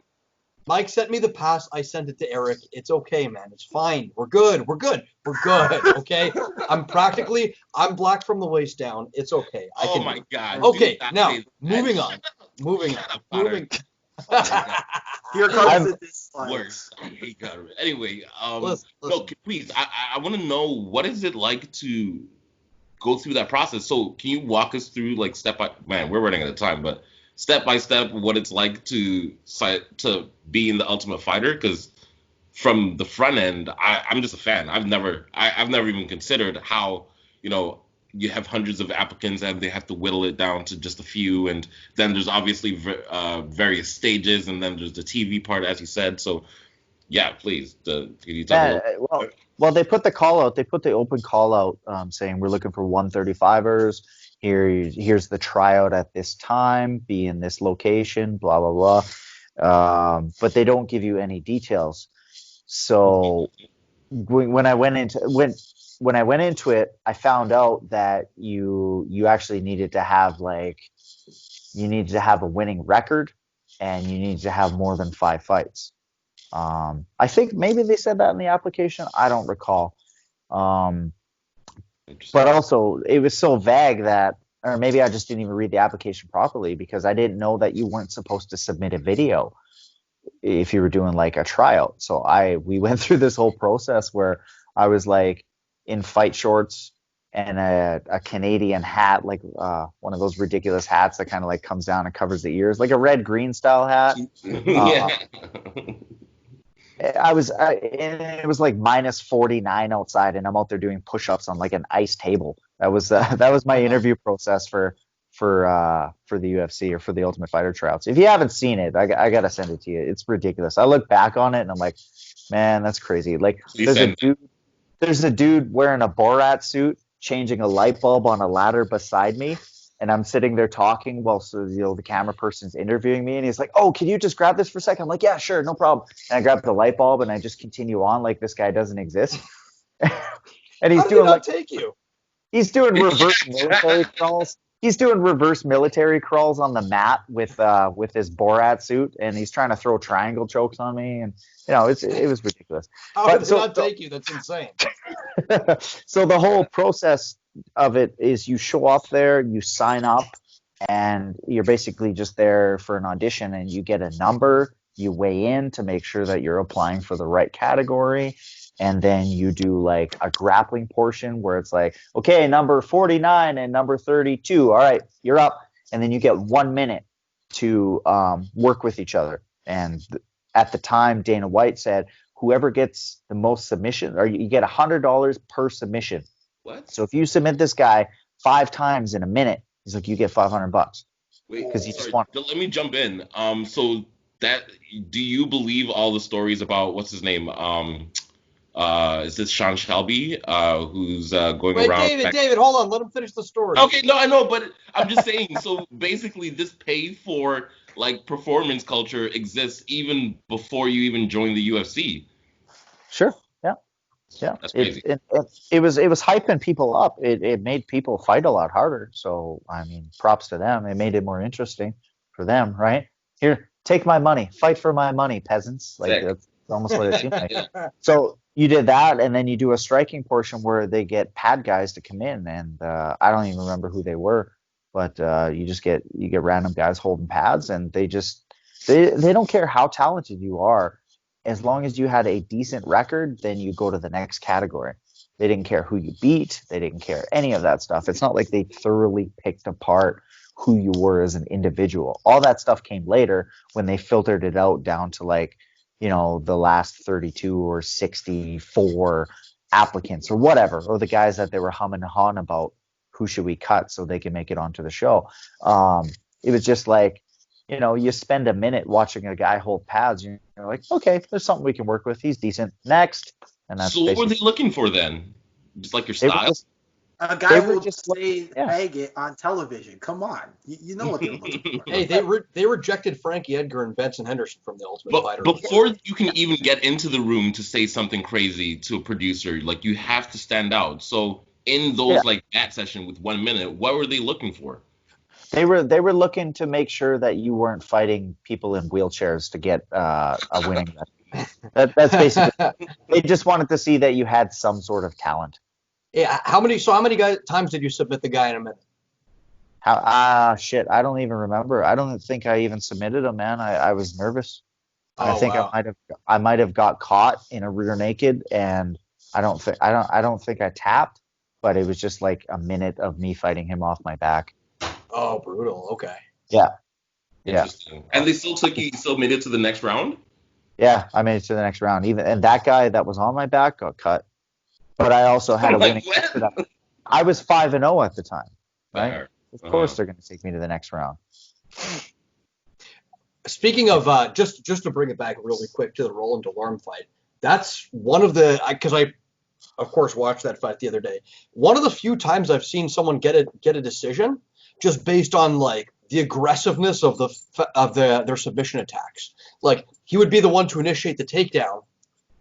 Mike sent me the pass. I sent it to Eric. It's okay, man. It's fine. We're good. Okay. I'm black from the waist down. It's okay. My God. Okay. Now moving on. Here comes the dislike. Worse. I hate God. Anyway, listen. no, please. I want to know, what is it like to go through that process? So can you walk us through, like, step by, man, we're running out of time, but step by step what it's like to be in the Ultimate Fighter? Because from the front end, I'm just a fan. I've never even considered how, you have hundreds of applicants and they have to whittle it down to just a few, and then there's obviously various stages, and then there's the TV part, as you said. So yeah, please, can you talk well, they put the call out. They put the open call out, saying we're looking for 135ers. Here's the tryout at this time. Be in this location. Blah blah blah. But they don't give you any details. So when I went into it, I found out that you actually needed to have a winning record, and you need to have more than 5 fights. I think maybe they said that in the application. I don't recall. But also, it was so vague that, or maybe I just didn't even read the application properly, because I didn't know that you weren't supposed to submit a video if you were doing like a tryout. So we went through this whole process where I was like in fight shorts and a Canadian hat, like one of those ridiculous hats that kind of like comes down and covers the ears, like a red green style hat. Yeah. It was like minus 49 outside, and I'm out there doing push-ups on like an ice table. That was my interview process for the UFC, or for the Ultimate Fighter tryouts. If you haven't seen it, I gotta send it to you. It's ridiculous. I look back on it and I'm like, man, that's crazy. Like there's a dude wearing a Borat suit changing a light bulb on a ladder beside me, and I'm sitting there talking while the camera person's interviewing me, and he's like, "Oh, can you just grab this for a second?" I'm like, "Yeah, sure, no problem." And I grab the light bulb and I just continue on like this guy doesn't exist. And he's doing take you. He's doing reverse military crawls. He's doing reverse military crawls on the mat with his Borat suit, and he's trying to throw triangle chokes on me, and it was ridiculous. How did not take you? That's insane. So the whole process of it is you show up there, you sign up, and you're basically just there for an audition, and you get a number, you weigh in to make sure that you're applying for the right category, and then you do like a grappling portion where it's like, okay, number 49 and number 32, all right, you're up, and then you get 1 minute to work with each other. And at the time, Dana White said whoever gets the most submission, or you get $100 per submission. What? So if you submit this guy 5 times in a minute, he's like, you get $500. Wait, because you just want. Let me jump in. So do you believe all the stories about what's his name? Is this Sean Shelby? Who's going around? David, hold on. Let him finish the story. Okay, no, I know, but I'm just saying. So basically, this pay for like performance culture exists even before you even join the UFC. Sure. Yeah, that's crazy. It was hyping people up. It made people fight a lot harder. So I mean, props to them. It made it more interesting for them, right? Here, take my money, fight for my money, peasants. Like almost what it seemed like. So you did that, and then you do a striking portion where they get pad guys to come in, and I don't even remember who they were, but you get random guys holding pads, and they don't care how talented you are, as long as you had a decent record, then you go to the next category. They didn't care who you beat, they didn't care any of that stuff. It's not like they thoroughly picked apart who you were as an individual. All that stuff came later when they filtered it out down to like, the last 32 or 64 applicants or whatever, or the guys that they were humming and hawing about, who should we cut so they can make it onto the show. It was just like, you spend a minute watching a guy hold pads, you're like, okay, there's something we can work with. He's decent. Next. And that's so what were they looking for then? Just like your style? A guy who would just say it on television. Come on. You know what they're looking for. Hey, they rejected Frankie Edgar and Benson Henderson from the Ultimate Fighter. Before you can even get into the room to say something crazy to a producer, like, you have to stand out. So in those like that session with 1 minute, what were they looking for? They were looking to make sure that you weren't fighting people in wheelchairs to get a winning record. That's basically. They just wanted to see that you had some sort of talent. Yeah. How many times did you submit the guy in a minute? Shit, I don't even remember. I don't think I even submitted him, man. I was nervous. I think I might have got caught in a rear naked, and I don't think I tapped, but it was just like a minute of me fighting him off my back. Oh, brutal. Okay. Yeah. Interesting. And they still took you. You still made it to the next round? Yeah, I made it to the next round. And that guy that was on my back got cut. But I also had a winning record. I was 5-0 at the time, right? Of course, they're going to take me to the next round. Speaking of just to bring it back really quick to the Roland Delorme fight, that's one of the because I of course watched that fight the other day. One of the few times I've seen someone get a decision just based on like the aggressiveness of their submission attacks. Like, he would be the one to initiate the takedown,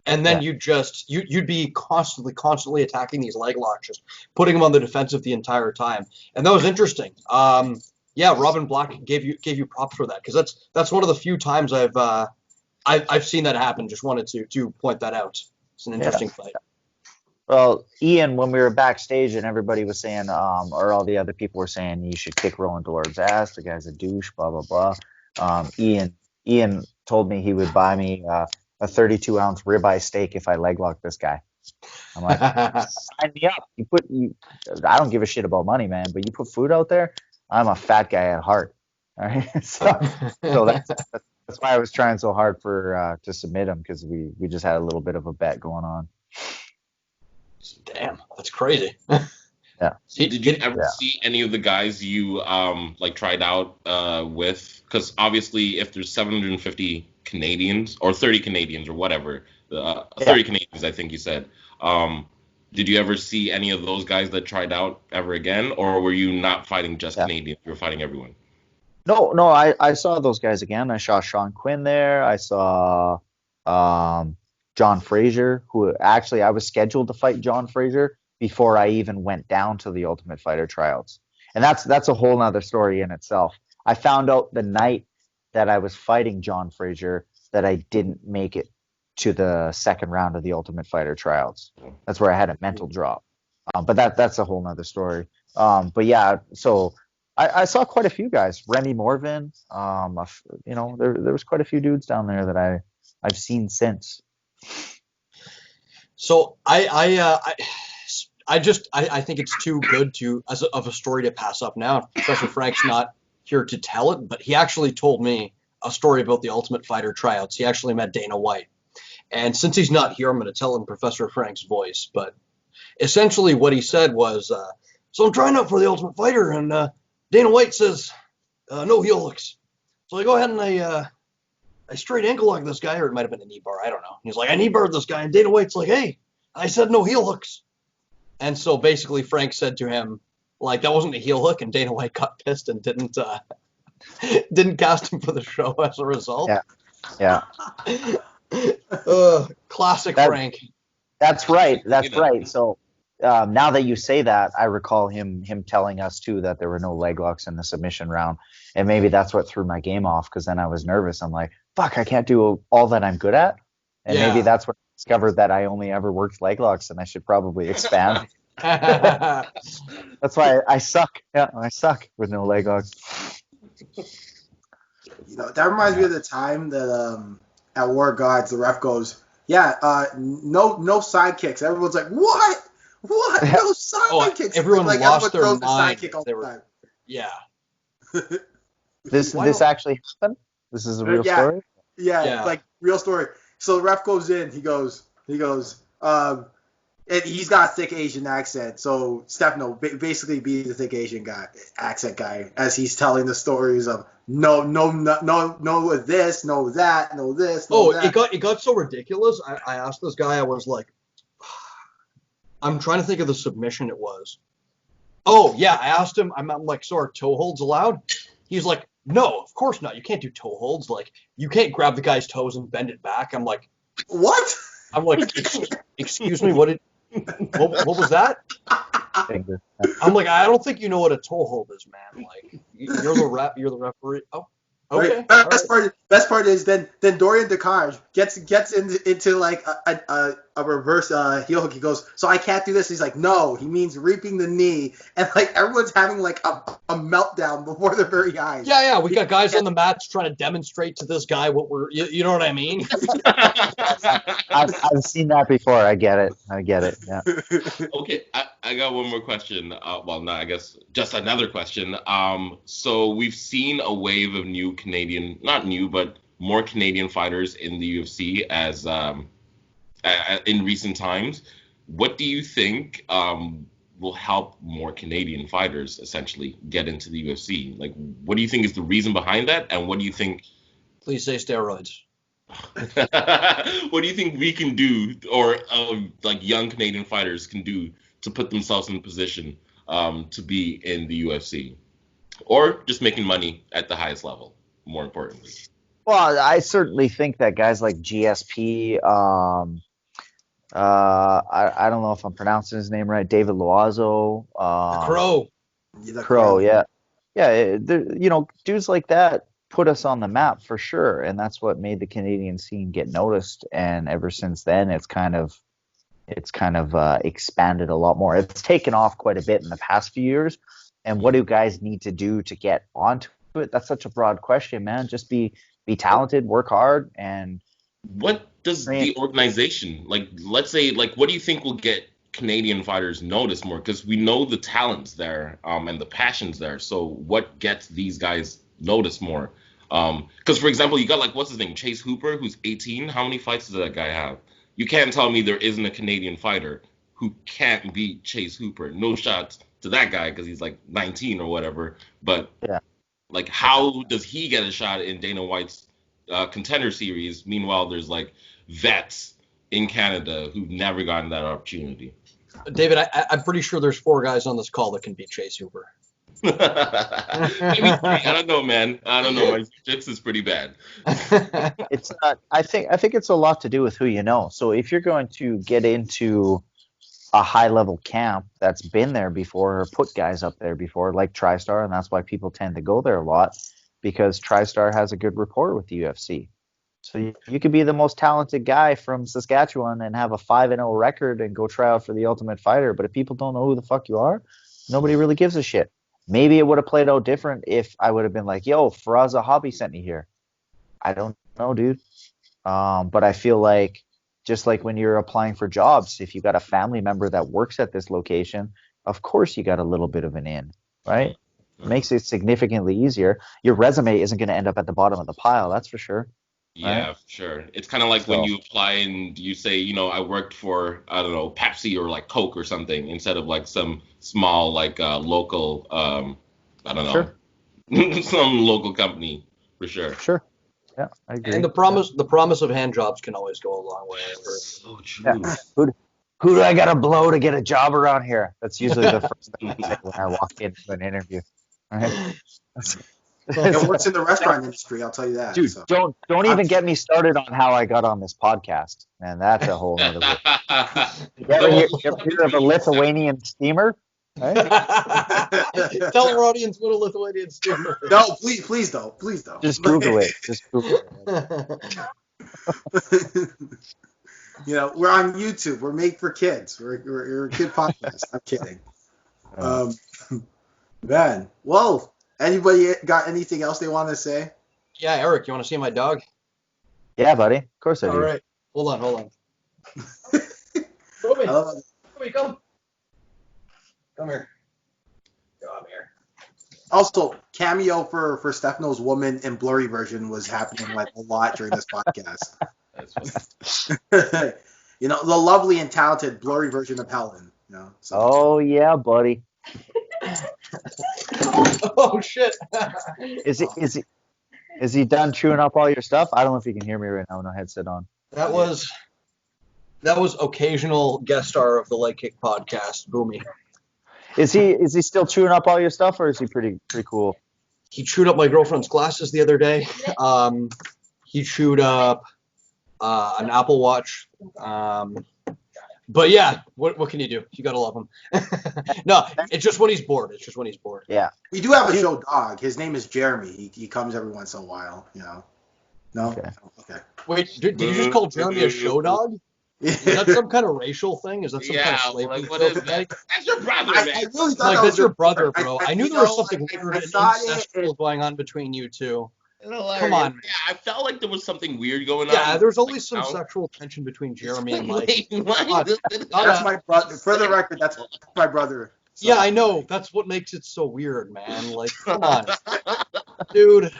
and then you'd be constantly attacking these leg locks, just putting them on the defensive the entire time. And that was interesting. Robin Black gave you props for that, because that's one of the few times I've seen that happen. Just wanted to point that out. It's an interesting fight. Well, Ian, when we were backstage and everybody was saying, or all the other people were saying, you should kick Roland Delorme's ass, the guy's a douche, blah, blah, blah. Ian told me he would buy me a 32-ounce ribeye steak if I leg lock this guy. I'm like, sign me up. I don't give a shit about money, man, but you put food out there, I'm a fat guy at heart. All right. So that's why I was trying so hard to submit him, because we just had a little bit of a bet going on. Damn, that's crazy. Yeah. Did you ever see any of the guys you tried out with? Because obviously, if there's 750 Canadians or 30 Canadians or whatever, 30 Canadians, I think you said. Did you ever see any of those guys that tried out ever again, or were you not fighting just Canadians? You were fighting everyone. No, I saw those guys again. I saw Sean Quinn there. I saw John Fraser, who actually I was scheduled to fight John Fraser before I even went down to the Ultimate Fighter tryouts. And that's a whole nother story in itself. I found out the night that I was fighting John Fraser that I didn't make it to the second round of the Ultimate Fighter tryouts. That's where I had a mental drop. But that's a whole nother story. But yeah, so I saw quite a few guys. Remy Morvan, there was quite a few dudes down there that I've seen since. So I think it's too good of a story to pass up now. Professor Frank's not here to tell it, but he actually told me a story about the Ultimate Fighter tryouts. He actually met Dana White, and since he's not here, I'm going to tell in Professor Frank's voice. But essentially, what he said was, "So I'm trying out for the Ultimate Fighter, and Dana White says no heel hooks. So I go ahead and I straight ankle lock this guy, or it might have been a knee bar. I don't know. He's like, I knee barred this guy, and Dana White's like, hey, I said no heel hooks. And so basically Frank said to him, like, that wasn't a heel hook, and Dana White got pissed and didn't cast him for the show as a result. Yeah. Classic Frank. That's right. So now that you say that, I recall him telling us too that there were no leg locks in the submission round, and maybe that's what threw my game off, because then I was nervous. I'm like, fuck, I can't do all that I'm good at. And maybe that's when I discovered that I only ever worked leg locks and I should probably expand. That's why I suck. Yeah, I suck with no leg locks. That reminds me of the time that at War Gods, the ref goes, no side kicks. Everyone's like, what? What? No side kicks. Everyone like lost everyone their throws mind. the side kick all the time. Yeah. This actually happened? This is a real story? Yeah, like real story. So the ref goes in. He goes, and he's got a thick Asian accent. So Stefano basically be the thick Asian accent guy as he's telling the stories of no this, no that, no this. No that. It got so ridiculous. I asked this guy. I was like, I'm trying to think of the submission it was. Oh yeah, I asked him. I'm like, so are toe holds allowed? He's like, no, of course not. You can't do toe holds. Like, you can't grab the guy's toes and bend it back. I'm like, what? I'm like, excuse me, what was that? I'm like, I don't think you know what a toe hold is, man. Like, you're the referee. Oh, okay. Right. Best part is then Dorian Decage gets into like a reverse heel hook. He goes, so I can't do this. He's like, no, he means reaping the knee, and like everyone's having like a meltdown before their very eyes. Yeah. We got guys on the mats trying to demonstrate to this guy what you know what I mean? I've seen that before. I get it. Yeah. Okay, I got one more question. I guess just another question. So we've seen a wave of new Canadian, not new, but more Canadian fighters in the UFC as in recent times. What do you think will help more Canadian fighters essentially get into the UFC? Like, what do you think is the reason behind that, and what do you think? Please say steroids. What do you think we can do, or like young Canadian fighters can do to put themselves in a position to be in the UFC, or just making money at the highest level? More importantly. Well, I certainly think that guys like GSP, I don't know if I'm pronouncing his name right, David Loazo, the Crow, yeah, dudes like that put us on the map for sure, and that's what made the Canadian scene get noticed. And ever since then, it's kind of expanded a lot more. It's taken off quite a bit in the past few years. And what do guys need to do to get onto it? That's such a broad question, man. Just be talented, work hard, and what does the organization, like, let's say, like, what do you think will get Canadian fighters noticed more? Because we know the talent's there, and the passion's there. So what gets these guys noticed more? Because, for example, you got, like, what's his name, Chase Hooper, who's 18. How many fights does that guy have? You can't tell me there isn't a Canadian fighter who can't beat Chase Hooper. No shots to that guy because he's like 19 or whatever. But like, how does he get a shot in Dana White's Contender Series? Meanwhile, there's like vets in Canada who've never gotten that opportunity. David, I'm pretty sure there's 4 guys on this call that can beat Chase Hooper. Maybe 3. I don't know, man. I don't know. My jiu-jitsu is pretty bad. It's not. I think it's a lot to do with who you know. So if you're going to get into a high-level camp that's been there before or put guys up there before, like TriStar, and that's why people tend to go there a lot, because TriStar has a good rapport with the UFC. So you could be the most talented guy from Saskatchewan and have a 5-0 record and go try out for the Ultimate Fighter, but if people don't know who the fuck you are, nobody really gives a shit. Maybe it would have played out different if I would have been like, yo, Faraz Hobby sent me here. I don't know, dude. But I feel like, just like when you're applying for jobs, if you got a family member that works at this location, of course you got a little bit of an in, right? It makes it significantly easier. Your resume isn't going to end up at the bottom of the pile, that's for sure. Yeah, right? For sure. It's kind of like when you apply and you say, I worked for, I don't know, Pepsi or like Coke or something, instead of like some small, like local, I don't know, some local company, for sure. Sure. Yeah, I agree. And the promise of hand jobs can always go a long way. So true. Yeah. Who do I got to blow to get a job around here? That's usually the first thing I say when I walk into an interview. Right? It works in the restaurant industry, I'll tell you that. Dude, so. don't even get me started on how I got on this podcast. Man, that's a whole other way. You ever hear of a Lithuanian steamer? Right? Tell our audience what a Lithuanian steamer is. No, please don't. Just Google it. You know, we're on YouTube. We're made for kids. We're a kid podcast. I'm kidding. Man, well, anybody got anything else they want to say? Yeah, Eric, you want to see my dog? Yeah, buddy. Of course I do. All right. Hold on. Toby, I love it. Toby, come. Come here. Come here. Also, cameo for Stefano's woman in blurry version was happening like a lot during this podcast. That's funny. You know, the lovely and talented blurry version of Helen. You know, so. Oh yeah, buddy. Oh shit. Is he done chewing up all your stuff? I don't know if you can hear me right now with no headset on. That was occasional guest star of the Leg Kick podcast, Boomy. Is he still chewing up all your stuff, or is he pretty cool? He chewed up my girlfriend's glasses the other day. He chewed up an Apple Watch. But yeah, what can you do? You gotta love him. No, it's just when he's bored. Yeah. We do have a show dog. His name is Jeremy. He comes every once in a while. You know. No. Okay. Wait, did you just call Jeremy a show dog? Is that some kind of racial thing? Is that some kind of slavery? Like, what is that? That's your brother, man. I really thought Like, that that's was your brother, bro. I knew you there was know, something I weird and thought incestual going on between you two. Hilarious. Come on, man. Yeah, I felt like there was something weird going on. Yeah, there's always some Like, sexual tension between Jeremy and Mike. Wait, what? That's my brother. For the record, that's my brother. So. Yeah, I know. That's what makes it so weird, man. Like, come on, dude.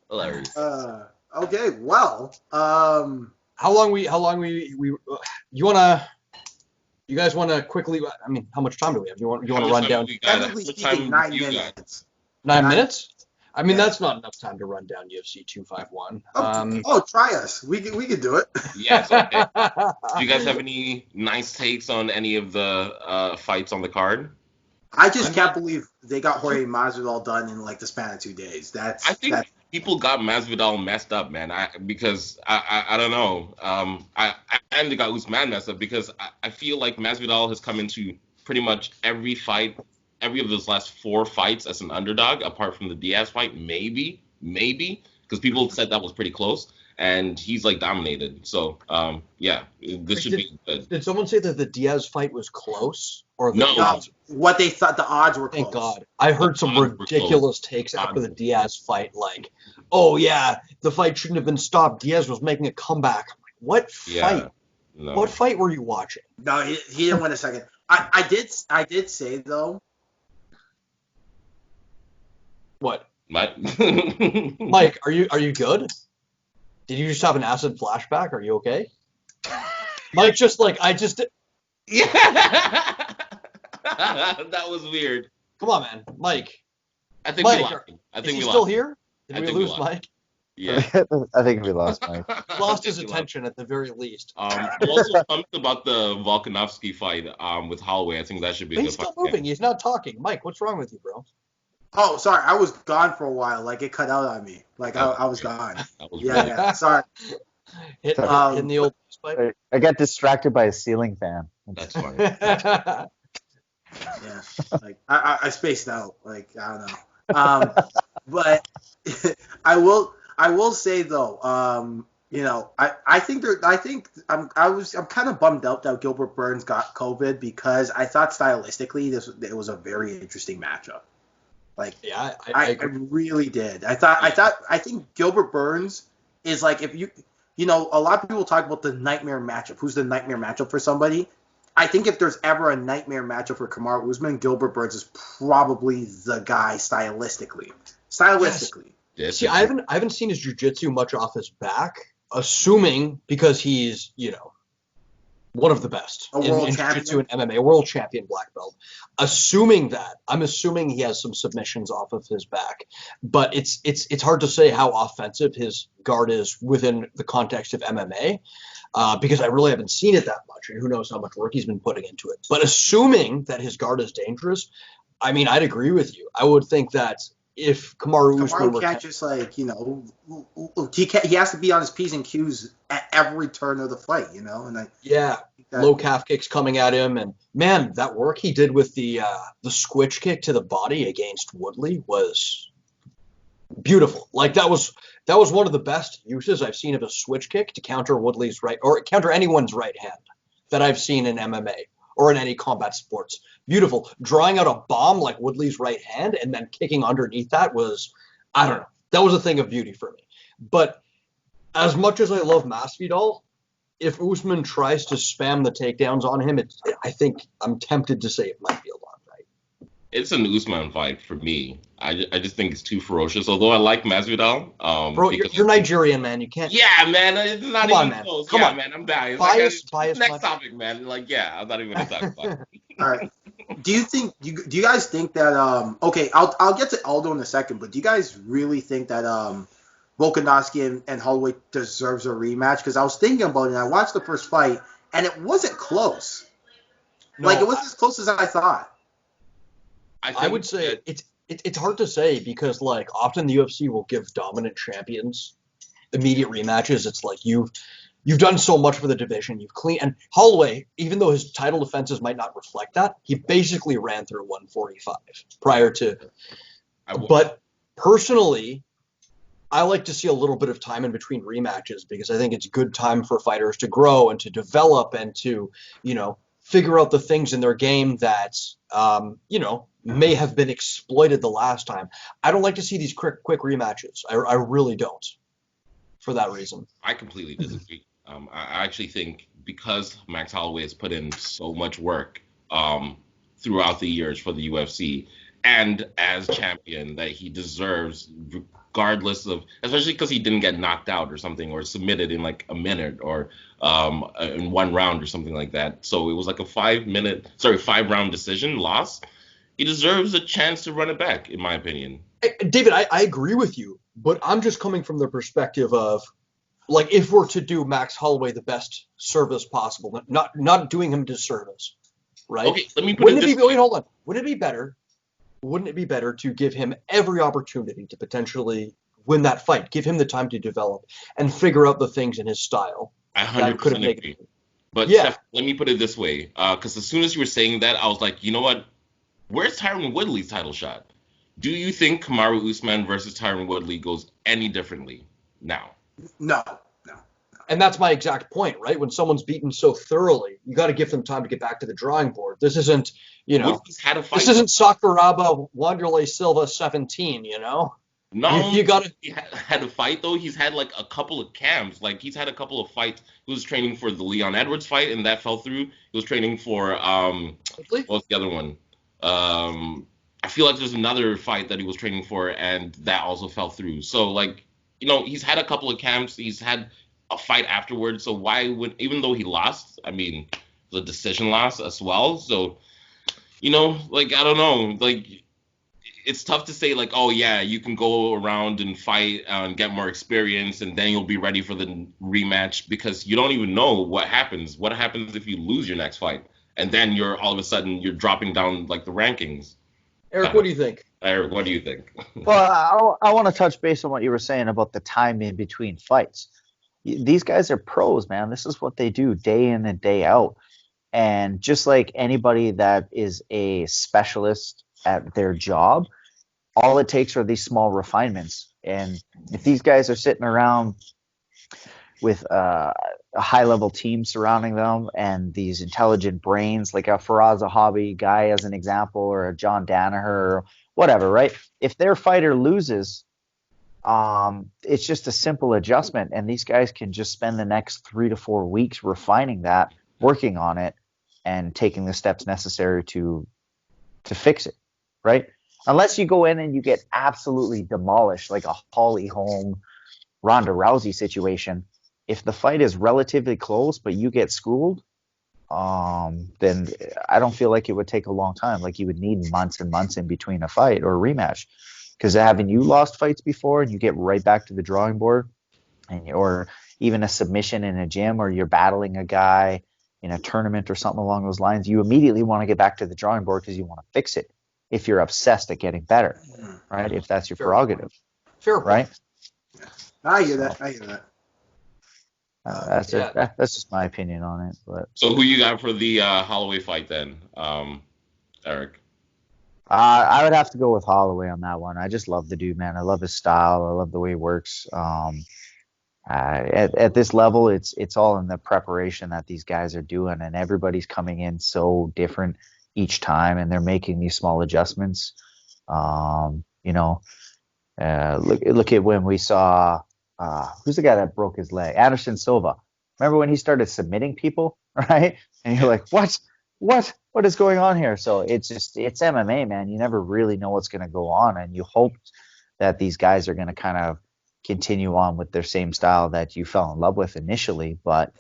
Hilarious. Okay. Well. How long we you guys wanna quickly? I mean, how much time do we have? You want to run down? Technically speaking, 9 minutes. 9 minutes? I mean, that's not enough time to run down UFC 251. Try us. We could do it. Yes. Okay. Do you guys have any nice takes on any of the fights on the card? I just can't believe they got Jorge Masvidal done in like the span of 2 days. I think people got Masvidal messed up, man. Because I don't know. And they got Usman messed up because I feel like Masvidal has come into pretty much every of those last 4 fights as an underdog, apart from the Diaz fight, maybe, because people said that was pretty close, and he's like dominated. So, yeah, this should be good. Did someone say that the Diaz fight was close? Or No. What they thought the odds were close. Thank God. I heard some ridiculous takes after the Diaz fight, like, oh yeah, the fight shouldn't have been stopped. Diaz was making a comeback. I'm like, what fight? No. What fight were you watching? No, he didn't win a second. I did say though. What? What? Mike, are you good? Did you just have an acid flashback? Are you okay? Mike, Yeah. That was weird. Come on, man. Mike. I think we lost him. Is he still here? Did we lose Mike? Yeah. I think we lost Mike. Lost his attention at the very least. Also pumped about the Volkanovski fight with Holloway. I think that should be a good He's fight. still moving. He's not talking. Mike, what's wrong with you, bro? Oh, sorry. I was gone for a while. Like it cut out on me. Like I was gone. Yeah. Sorry. Hitting the old pipe. I got distracted by a ceiling fan. That's fine. Yeah. Like I spaced out. Like I don't know. But I will say though, you know, I'm kind of bummed out that Gilbert Burns got COVID because I thought stylistically it was a very interesting matchup. Like yeah, I really did. I think Gilbert Burns is like if you know, a lot of people talk about the nightmare matchup. Who's the nightmare matchup for somebody? I think if there's ever a nightmare matchup for Kamaru Usman, Gilbert Burns is probably the guy stylistically. Yes. See, I haven't seen his jiu-jitsu much off his back, assuming because he's, you know, one of the best in jiu-jitsu and MMA, a world champion black belt. I'm assuming he has some submissions off of his back, but it's hard to say how offensive his guard is within the context of MMA. Because I really haven't seen it that much, and who knows how much work he's been putting into it. But assuming that his guard is dangerous, I mean, I'd agree with you. I would think that if Kamaru Usman can't just like, you know, he has to be on his P's and Q's at every turn of the fight, you know. And low calf kicks coming at him, and man, that work he did with the squitch kick to the body against Woodley was Beautiful. Like that was one of the best uses I've seen of a switch kick to counter Woodley's right or counter anyone's right hand that I've seen in MMA or in any combat sports. Beautiful. Drawing out a bomb like Woodley's right hand and then kicking underneath that was, I don't know, that was a thing of beauty for me. But as much as I love Masvidal, if Usman tries to spam the takedowns on him, I think I'm tempted to say it might be a long fight. It's an Usman fight for me. I just think it's too ferocious. Although I like Masvidal. Bro, you're Nigerian, man. You can't. Yeah, man. It's not Come on, even man. close. Come Yeah, on. man. I'm biased. Bias Next much. topic, man. Like, yeah, I'm not even gonna talk about it. All right. Do you guys think that okay, I'll get to Aldo in a second, but do you guys really think that Volkanovski and Holloway deserves a rematch? Because I was thinking about it and I watched the first fight and it wasn't close. No, Like it wasn't as close as I thought. I would say it's hard to say because like often the UFC will give dominant champions immediate rematches. It's like you've done so much for the division. You've clean and Holloway, even though his title defenses might not reflect that, he basically ran through 145 prior to. But personally, I like to see a little bit of time in between rematches because I think it's good time for fighters to grow and to develop and to, figure out the things in their game that, may have been exploited the last time. I don't like to see these quick rematches. I really don't for that reason. I completely disagree. I actually think because Max Holloway has put in so much work throughout the years for the UFC and as champion that he deserves, regardless of, especially because he didn't get knocked out or something or submitted in like a minute or in one round or something like that. So it was like a 5-round decision loss. He deserves a chance to run it back, in my opinion. David, I agree with you, but I'm just coming from the perspective of, like, if we're to do Max Holloway the best service possible, not doing him disservice, right? Okay, let me put it this way. Wait, hold on. Wouldn't it be better to give him every opportunity to potentially win that fight, give him the time to develop and figure out the things in his style? I 100% agree. But yeah. Steph, let me put it this way, because as soon as you were saying that, I was like, you know what? Where's Tyron Woodley's title shot? Do you think Kamaru Usman versus Tyron Woodley goes any differently now? No. And that's my exact point, right? When someone's beaten so thoroughly, you got to give them time to get back to the drawing board. This isn't, Woodley's had a fight. This isn't Sakuraba Wanderlei Silva 17, No, you got to. He had a fight though. He's had like a couple of camps. Like he's had a couple of fights. He was training for the Leon Edwards fight, and that fell through. He was training for what was the other one? I feel like there's another fight that he was training for, and that also fell through. So like, he's had a couple of camps. He's had a fight afterwards. So why would, even though he lost, I mean, the decision loss as well. So, like I don't know, like. It's tough to say like, oh yeah, you can go around and fight and get more experience, and then you'll be ready for the rematch because you don't even know what happens. What happens if you lose your next fight, and then you're all of a sudden you're dropping down like the rankings? Eric, what do you think? Eric, what do you think? Well, I want to touch base on what you were saying about the time in between fights. These guys are pros, man. This is what they do day in and day out. And just like anybody that is a specialist at their job, all it takes are these small refinements. And if these guys are sitting around with a high-level team surrounding them and these intelligent brains, like a Faraz Zahabi guy as an example, or a John Danaher or whatever, right? If their fighter loses, it's just a simple adjustment, and these guys can just spend the next 3 to 4 weeks refining that, working on it, and taking the steps necessary to fix it, right? Unless you go in and you get absolutely demolished, like a Holly Holm, Ronda Rousey situation. If the fight is relatively close, but you get schooled, then I don't feel like it would take a long time. Like you would need months and months in between a fight or a rematch. Because haven't you lost fights before and you get right back to the drawing board, or even a submission in a gym, or you're battling a guy in a tournament or something along those lines, you immediately want to get back to the drawing board because you want to fix it. If you're obsessed at getting better, right? If that's your prerogative. Fair right? I hear that. That's just my opinion on it. But so who you got for the Holloway fight then, Eric? I would have to go with Holloway on that one. I just love the dude, man. I love his style. I love the way he works. At this level, it's all in the preparation that these guys are doing, and everybody's coming in so different each time, and they're making these small adjustments. You know, look at when we saw who's the guy that broke his leg? Anderson Silva. Remember when he started submitting people, right? And you're like, what is going on here? So it's MMA, man. You never really know what's going to go on, and you hope that these guys are going to kind of continue on with their same style that you fell in love with initially. But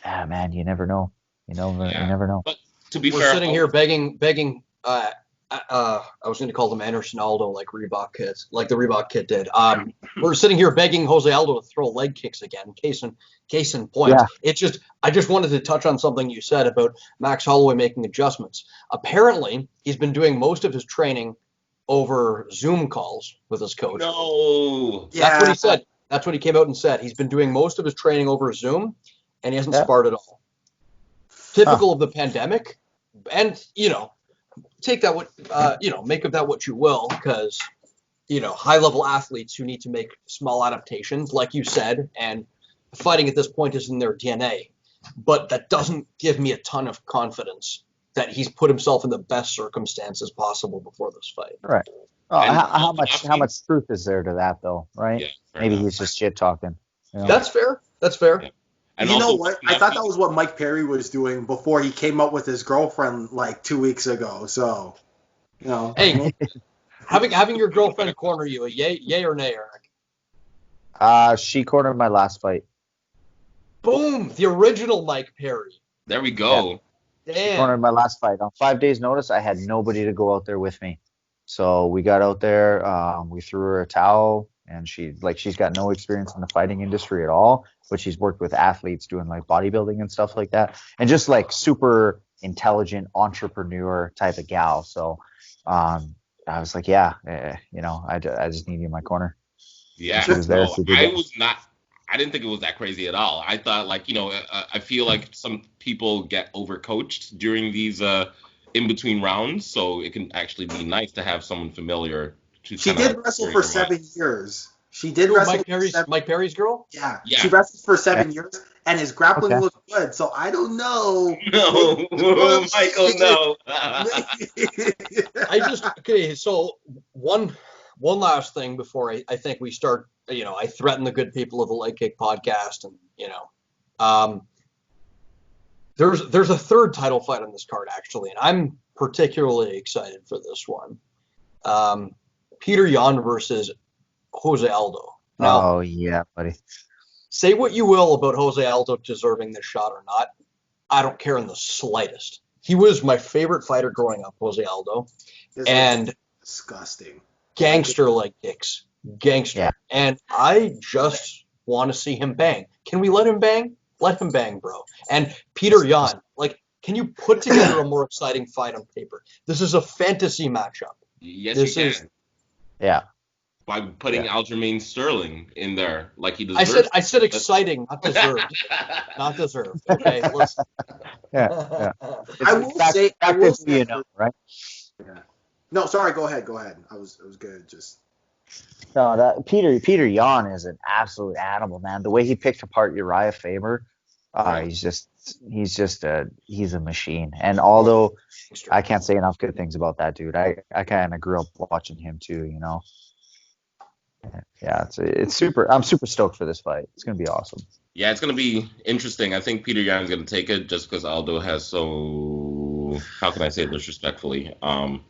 man, you never know. You never know. But to be We're fair, sitting here begging. I was going to call them Anderson Aldo like Reebok kids, like the Reebok kid did. We're sitting here begging Jose Aldo to throw leg kicks again. Case in point. Yeah. I just wanted to touch on something you said about Max Holloway making adjustments. Apparently, he's been doing most of his training over Zoom calls with his coach. No. That's what he said. That's what he came out and said. He's been doing most of his training over Zoom, and he hasn't sparred at all. Typical of the pandemic, and take that make of that what you will, because high level athletes who need to make small adaptations, like you said, and fighting at this point is in their DNA. But that doesn't give me a ton of confidence that he's put himself in the best circumstances possible before this fight. Right. How much truth is there to that, though? Right? Yeah, Maybe he's just shit talking. That's fair. Yeah. And you know what? I thought that was what Mike Perry was doing before he came up with his girlfriend like 2 weeks ago. So, Hey, having your girlfriend corner you, yay or nay, Eric? She cornered my last fight. Boom! The original Mike Perry. There we go. Yeah. She cornered my last fight. On 5 days' notice, I had nobody to go out there with me. So we got out there. We threw her a towel, and she's got no experience in the fighting industry at all, but she's worked with athletes doing like bodybuilding and stuff like that, and just like super intelligent entrepreneur type of gal. So I was like, I just need you in my corner. Yeah, she was there. I didn't think it was that crazy at all. I thought I feel like some people get overcoached during these in between rounds, so it can actually be nice to have someone familiar. She did wrestle for 7 years. She did wrestle. Mike Perry's girl? Yeah. She wrestled for 7 years, and his grappling looked good. So I don't know. No, Michael, no. So one last thing before I think we start. I threaten the good people of the Leg Kick podcast, and there's a third title fight on this card actually, and I'm particularly excited for this one. Peter Yan versus Jose Aldo. Now, oh yeah, buddy. Say what you will about Jose Aldo deserving this shot or not. I don't care in the slightest. He was my favorite fighter growing up, Jose Aldo, and disgusting gangster leg kicks. Gangster. Yeah. And I just want to see him bang. Can we let him bang? Let him bang, bro. And Peter Yan, can you put together a more exciting fight on paper? This is a fantasy matchup. Yes, you can. Yeah. By putting Aljamain Sterling in there like he deserves. I said exciting, not deserved. Not deserved. Okay, listen. Yeah. I will say, right? Yeah. No, sorry. Go ahead. I was good. Just. No, that Peter Yan is an absolute animal, man. The way he picked apart Uriah Faber, he's a machine. And although I can't say enough good things about that dude, I kind of grew up watching him too, Yeah, it's super. I'm super stoked for this fight. It's gonna be awesome. Yeah, it's gonna be interesting. I think Peter Yan's gonna take it just because Aldo has so. How can I say it disrespectfully? And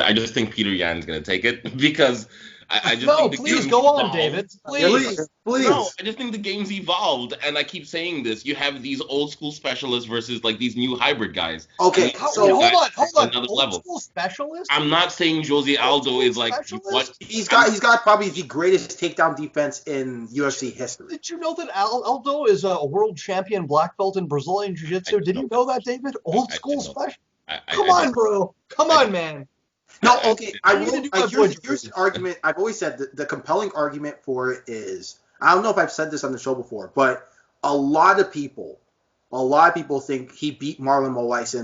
I just think Peter Yan's gonna take it because I just think the please go on, David. Please. No, I just think the game's evolved, and I keep saying this. You have these old school specialists versus these new hybrid guys. Okay, so hold on. Another old level. School specialist? I'm not saying Jose Aldo is what he's got probably the greatest takedown defense in UFC history. Did you know that Aldo is a world champion black belt in Brazilian Jiu-Jitsu? Did you know that, David? Old school special. Come on, bro. Come on, man. No, okay. Here's the argument. I've always said the compelling argument for it is, I don't know if I've said this on the show before, but a lot of people a lot of people think he beat Marlon Moraes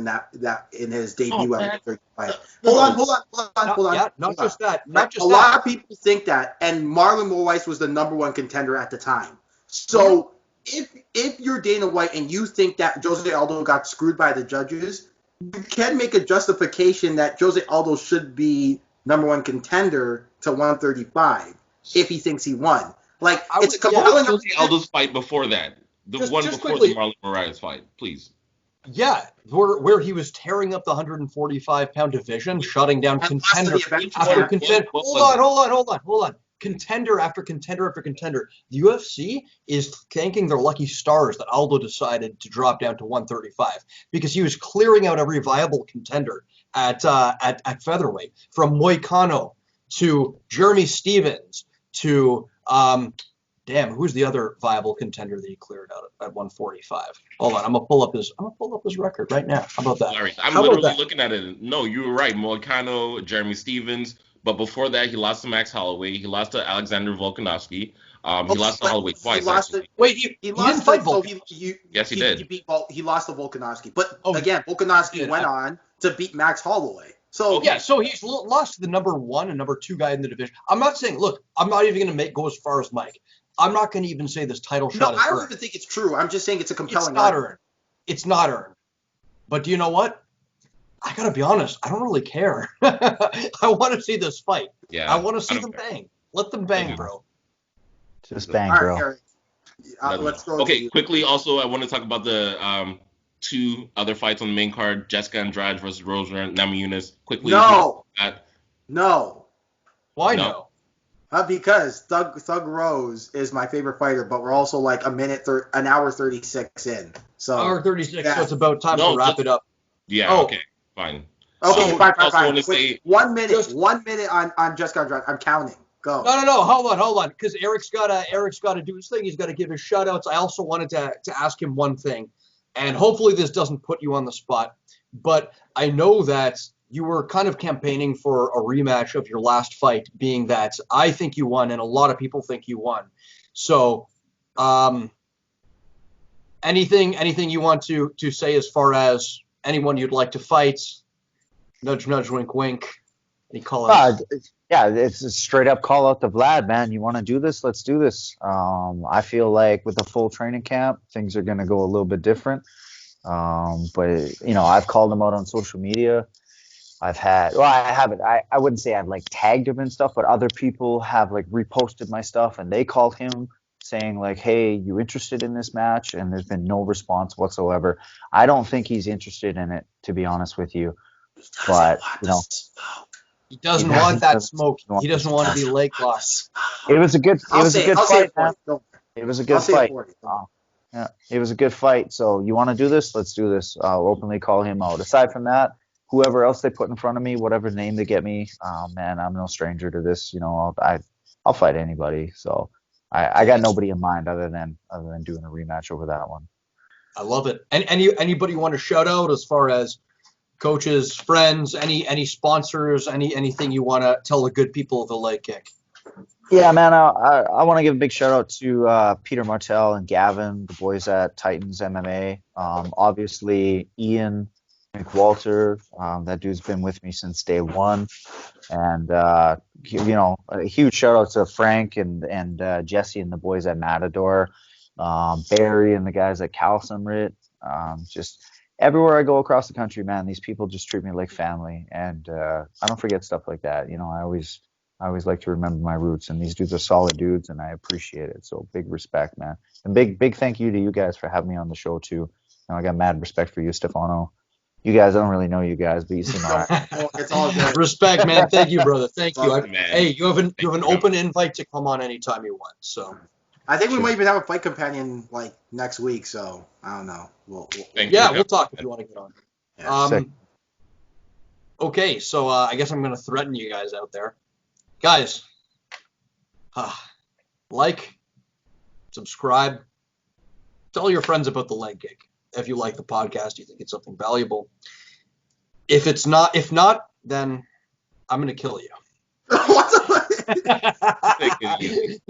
in his debut at 135. Hold on. Not just that. A lot of people think that, and Marlon Moraes was the number one contender at the time. So if you're Dana White and you think that Jose Aldo got screwed by the judges, you can make a justification that Jose Aldo should be number one contender to 135 if he thinks he won. Like, it's compelling. Jose Aldo's fight before that. The one before the Marlon Moraes fight, please. Yeah, where he was tearing up the 145-pound division, shutting down contender after contender. Hold on. Contender after contender after contender. The UFC is thanking their lucky stars that Aldo decided to drop down to 135 because he was clearing out every viable contender at featherweight, from Moicano to Jeremy Stevens to who's the other viable contender that he cleared out at 145? Hold on, I'm gonna pull up his record right now. How about that? Sorry, I'm literally looking at it. No, you were right. Moicano, Jeremy Stevens. But before that, he lost to Max Holloway. He lost to Alexander Volkanovski. He lost to Holloway twice. He didn't fight Volkanovski. Yes, he did. He lost to Volkanovski. But again, Volkanovski went on to beat Max Holloway. So he's lost to the number 1 and number 2 guy in the division. I'm not saying, look, I'm not even going to go as far as Mike. I'm not going to even say this title shot is earned. I don't even think it's true. I'm just saying it's a compelling argument. It's not earned. But do you know what? I got to be honest. I don't really care. I want to see this fight. Yeah, I want to see them bang. Let them bang, bro. Just bang, bro. Right, let's go. Okay, quickly, also, I want to talk about the 2 other fights on the main card, Jessica Andrade versus Rose Namajunas. Quickly. No. Why no? Because Thug Rose is my favorite fighter, but we're also like an hour 36 in. So hour 36, so it's about time to wrap it up. Yeah, okay, fine. Okay, fine. Say, 1 minute on Jessica Andrade. I'm counting. Go. No, hold on, because Eric's gotta do his thing. He's got to give his shout outs. I also wanted to ask him one thing, and hopefully this doesn't put you on the spot, but I know that you were kind of campaigning for a rematch of your last fight, being that I think you won and a lot of people think you won. So, anything you want to say as far as anyone you'd like to fight? Nudge, nudge, wink, wink. Any call out? Yeah, it's a straight up call out to Vlad, man. You want to do this? Let's do this. I feel like with a full training camp, things are going to go a little bit different. But, I've called him out on social media. I wouldn't say I've like tagged him and stuff, but other people have like reposted my stuff and they called him saying like, hey, you interested in this match? And there's been no response whatsoever. I don't think he's interested in it, to be honest with you. But, he doesn't want that smoke. He doesn't want to be leg lost. It was a good fight, man. It was a good fight. Yeah, it was a good fight. So you want to do this? Let's do this. I'll openly call him out. Aside from that, whoever else they put in front of me, whatever name they get me, man, I'm no stranger to this. I'll fight anybody. So I got nobody in mind other than doing a rematch over that one. I love it. And anybody you want to shout out as far as coaches, friends, any sponsors, anything you want to tell the good people of the leg kick? Yeah, man, I want to give a big shout out to Peter Martell and Gavin, the boys at Titans MMA. Obviously, Ian McWalter, that dude's been with me since day one. And, a huge shout out to Frank and Jesse and the boys at Matador, Barry and the guys at Calsumrit. Just everywhere I go across the country, man, these people just treat me like family. And I don't forget stuff like that. I always like to remember my roots, and these dudes are solid dudes, and I appreciate it. So big respect, man. And big thank you to you guys for having me on the show, too. I got mad respect for you, Stefano. You guys, I don't really know you guys, but you seem all right. It's all good. Respect, man. Thank you, brother. Thank you. Man. Hey, you have an open invite to come on anytime you want. So I think we might even have a fight companion like next week. So I don't know. We'll talk if you want to get on. Yeah, okay, so I guess I'm going to threaten you guys out there. Guys, like, subscribe, tell your friends about the leg kick. If you like the podcast, you think it's something valuable. If not, then I'm going to kill you. What? Take it easy.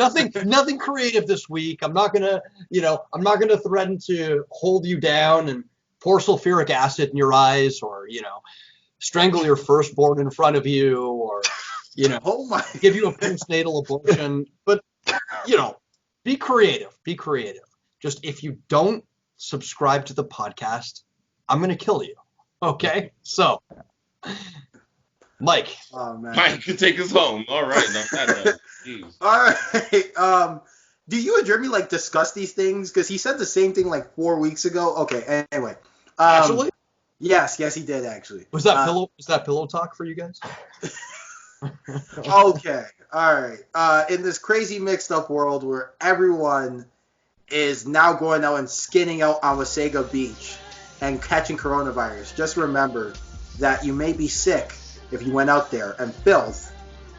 Nothing creative this week. I'm not gonna threaten to hold you down and pour sulfuric acid in your eyes, or strangle your firstborn in front of you, or Oh my. give you a postnatal abortion. But be creative. Be creative. Just if you don't subscribe to the podcast, I'm gonna kill you. Okay? So, Mike. Oh man. Mike can take us home. All right, now that jeez. All right. Do you and Jeremy like discuss these things? Because he said the same thing like 4 weeks ago. Okay. Anyway. Actually, Yes, he did actually. was that pillow talk for you guys? Okay. All right. In this crazy mixed up world where everyone is now going out and skinning out on Wasaga Beach and catching coronavirus, just remember that you may be sick if you went out there and filth,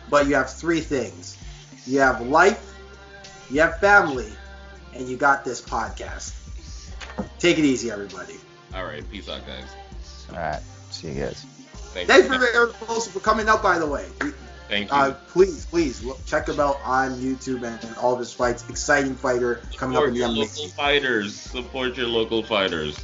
but you have 3 things. You have life, you have family, and you got this podcast. Take it easy, everybody. All right, peace out, guys. All right. See you guys. Thanks for coming out, by the way. Thank you. Please check him out on YouTube and all of his fights. Exciting fighter coming up in the Support your MMA. local fighters. Support your local fighters.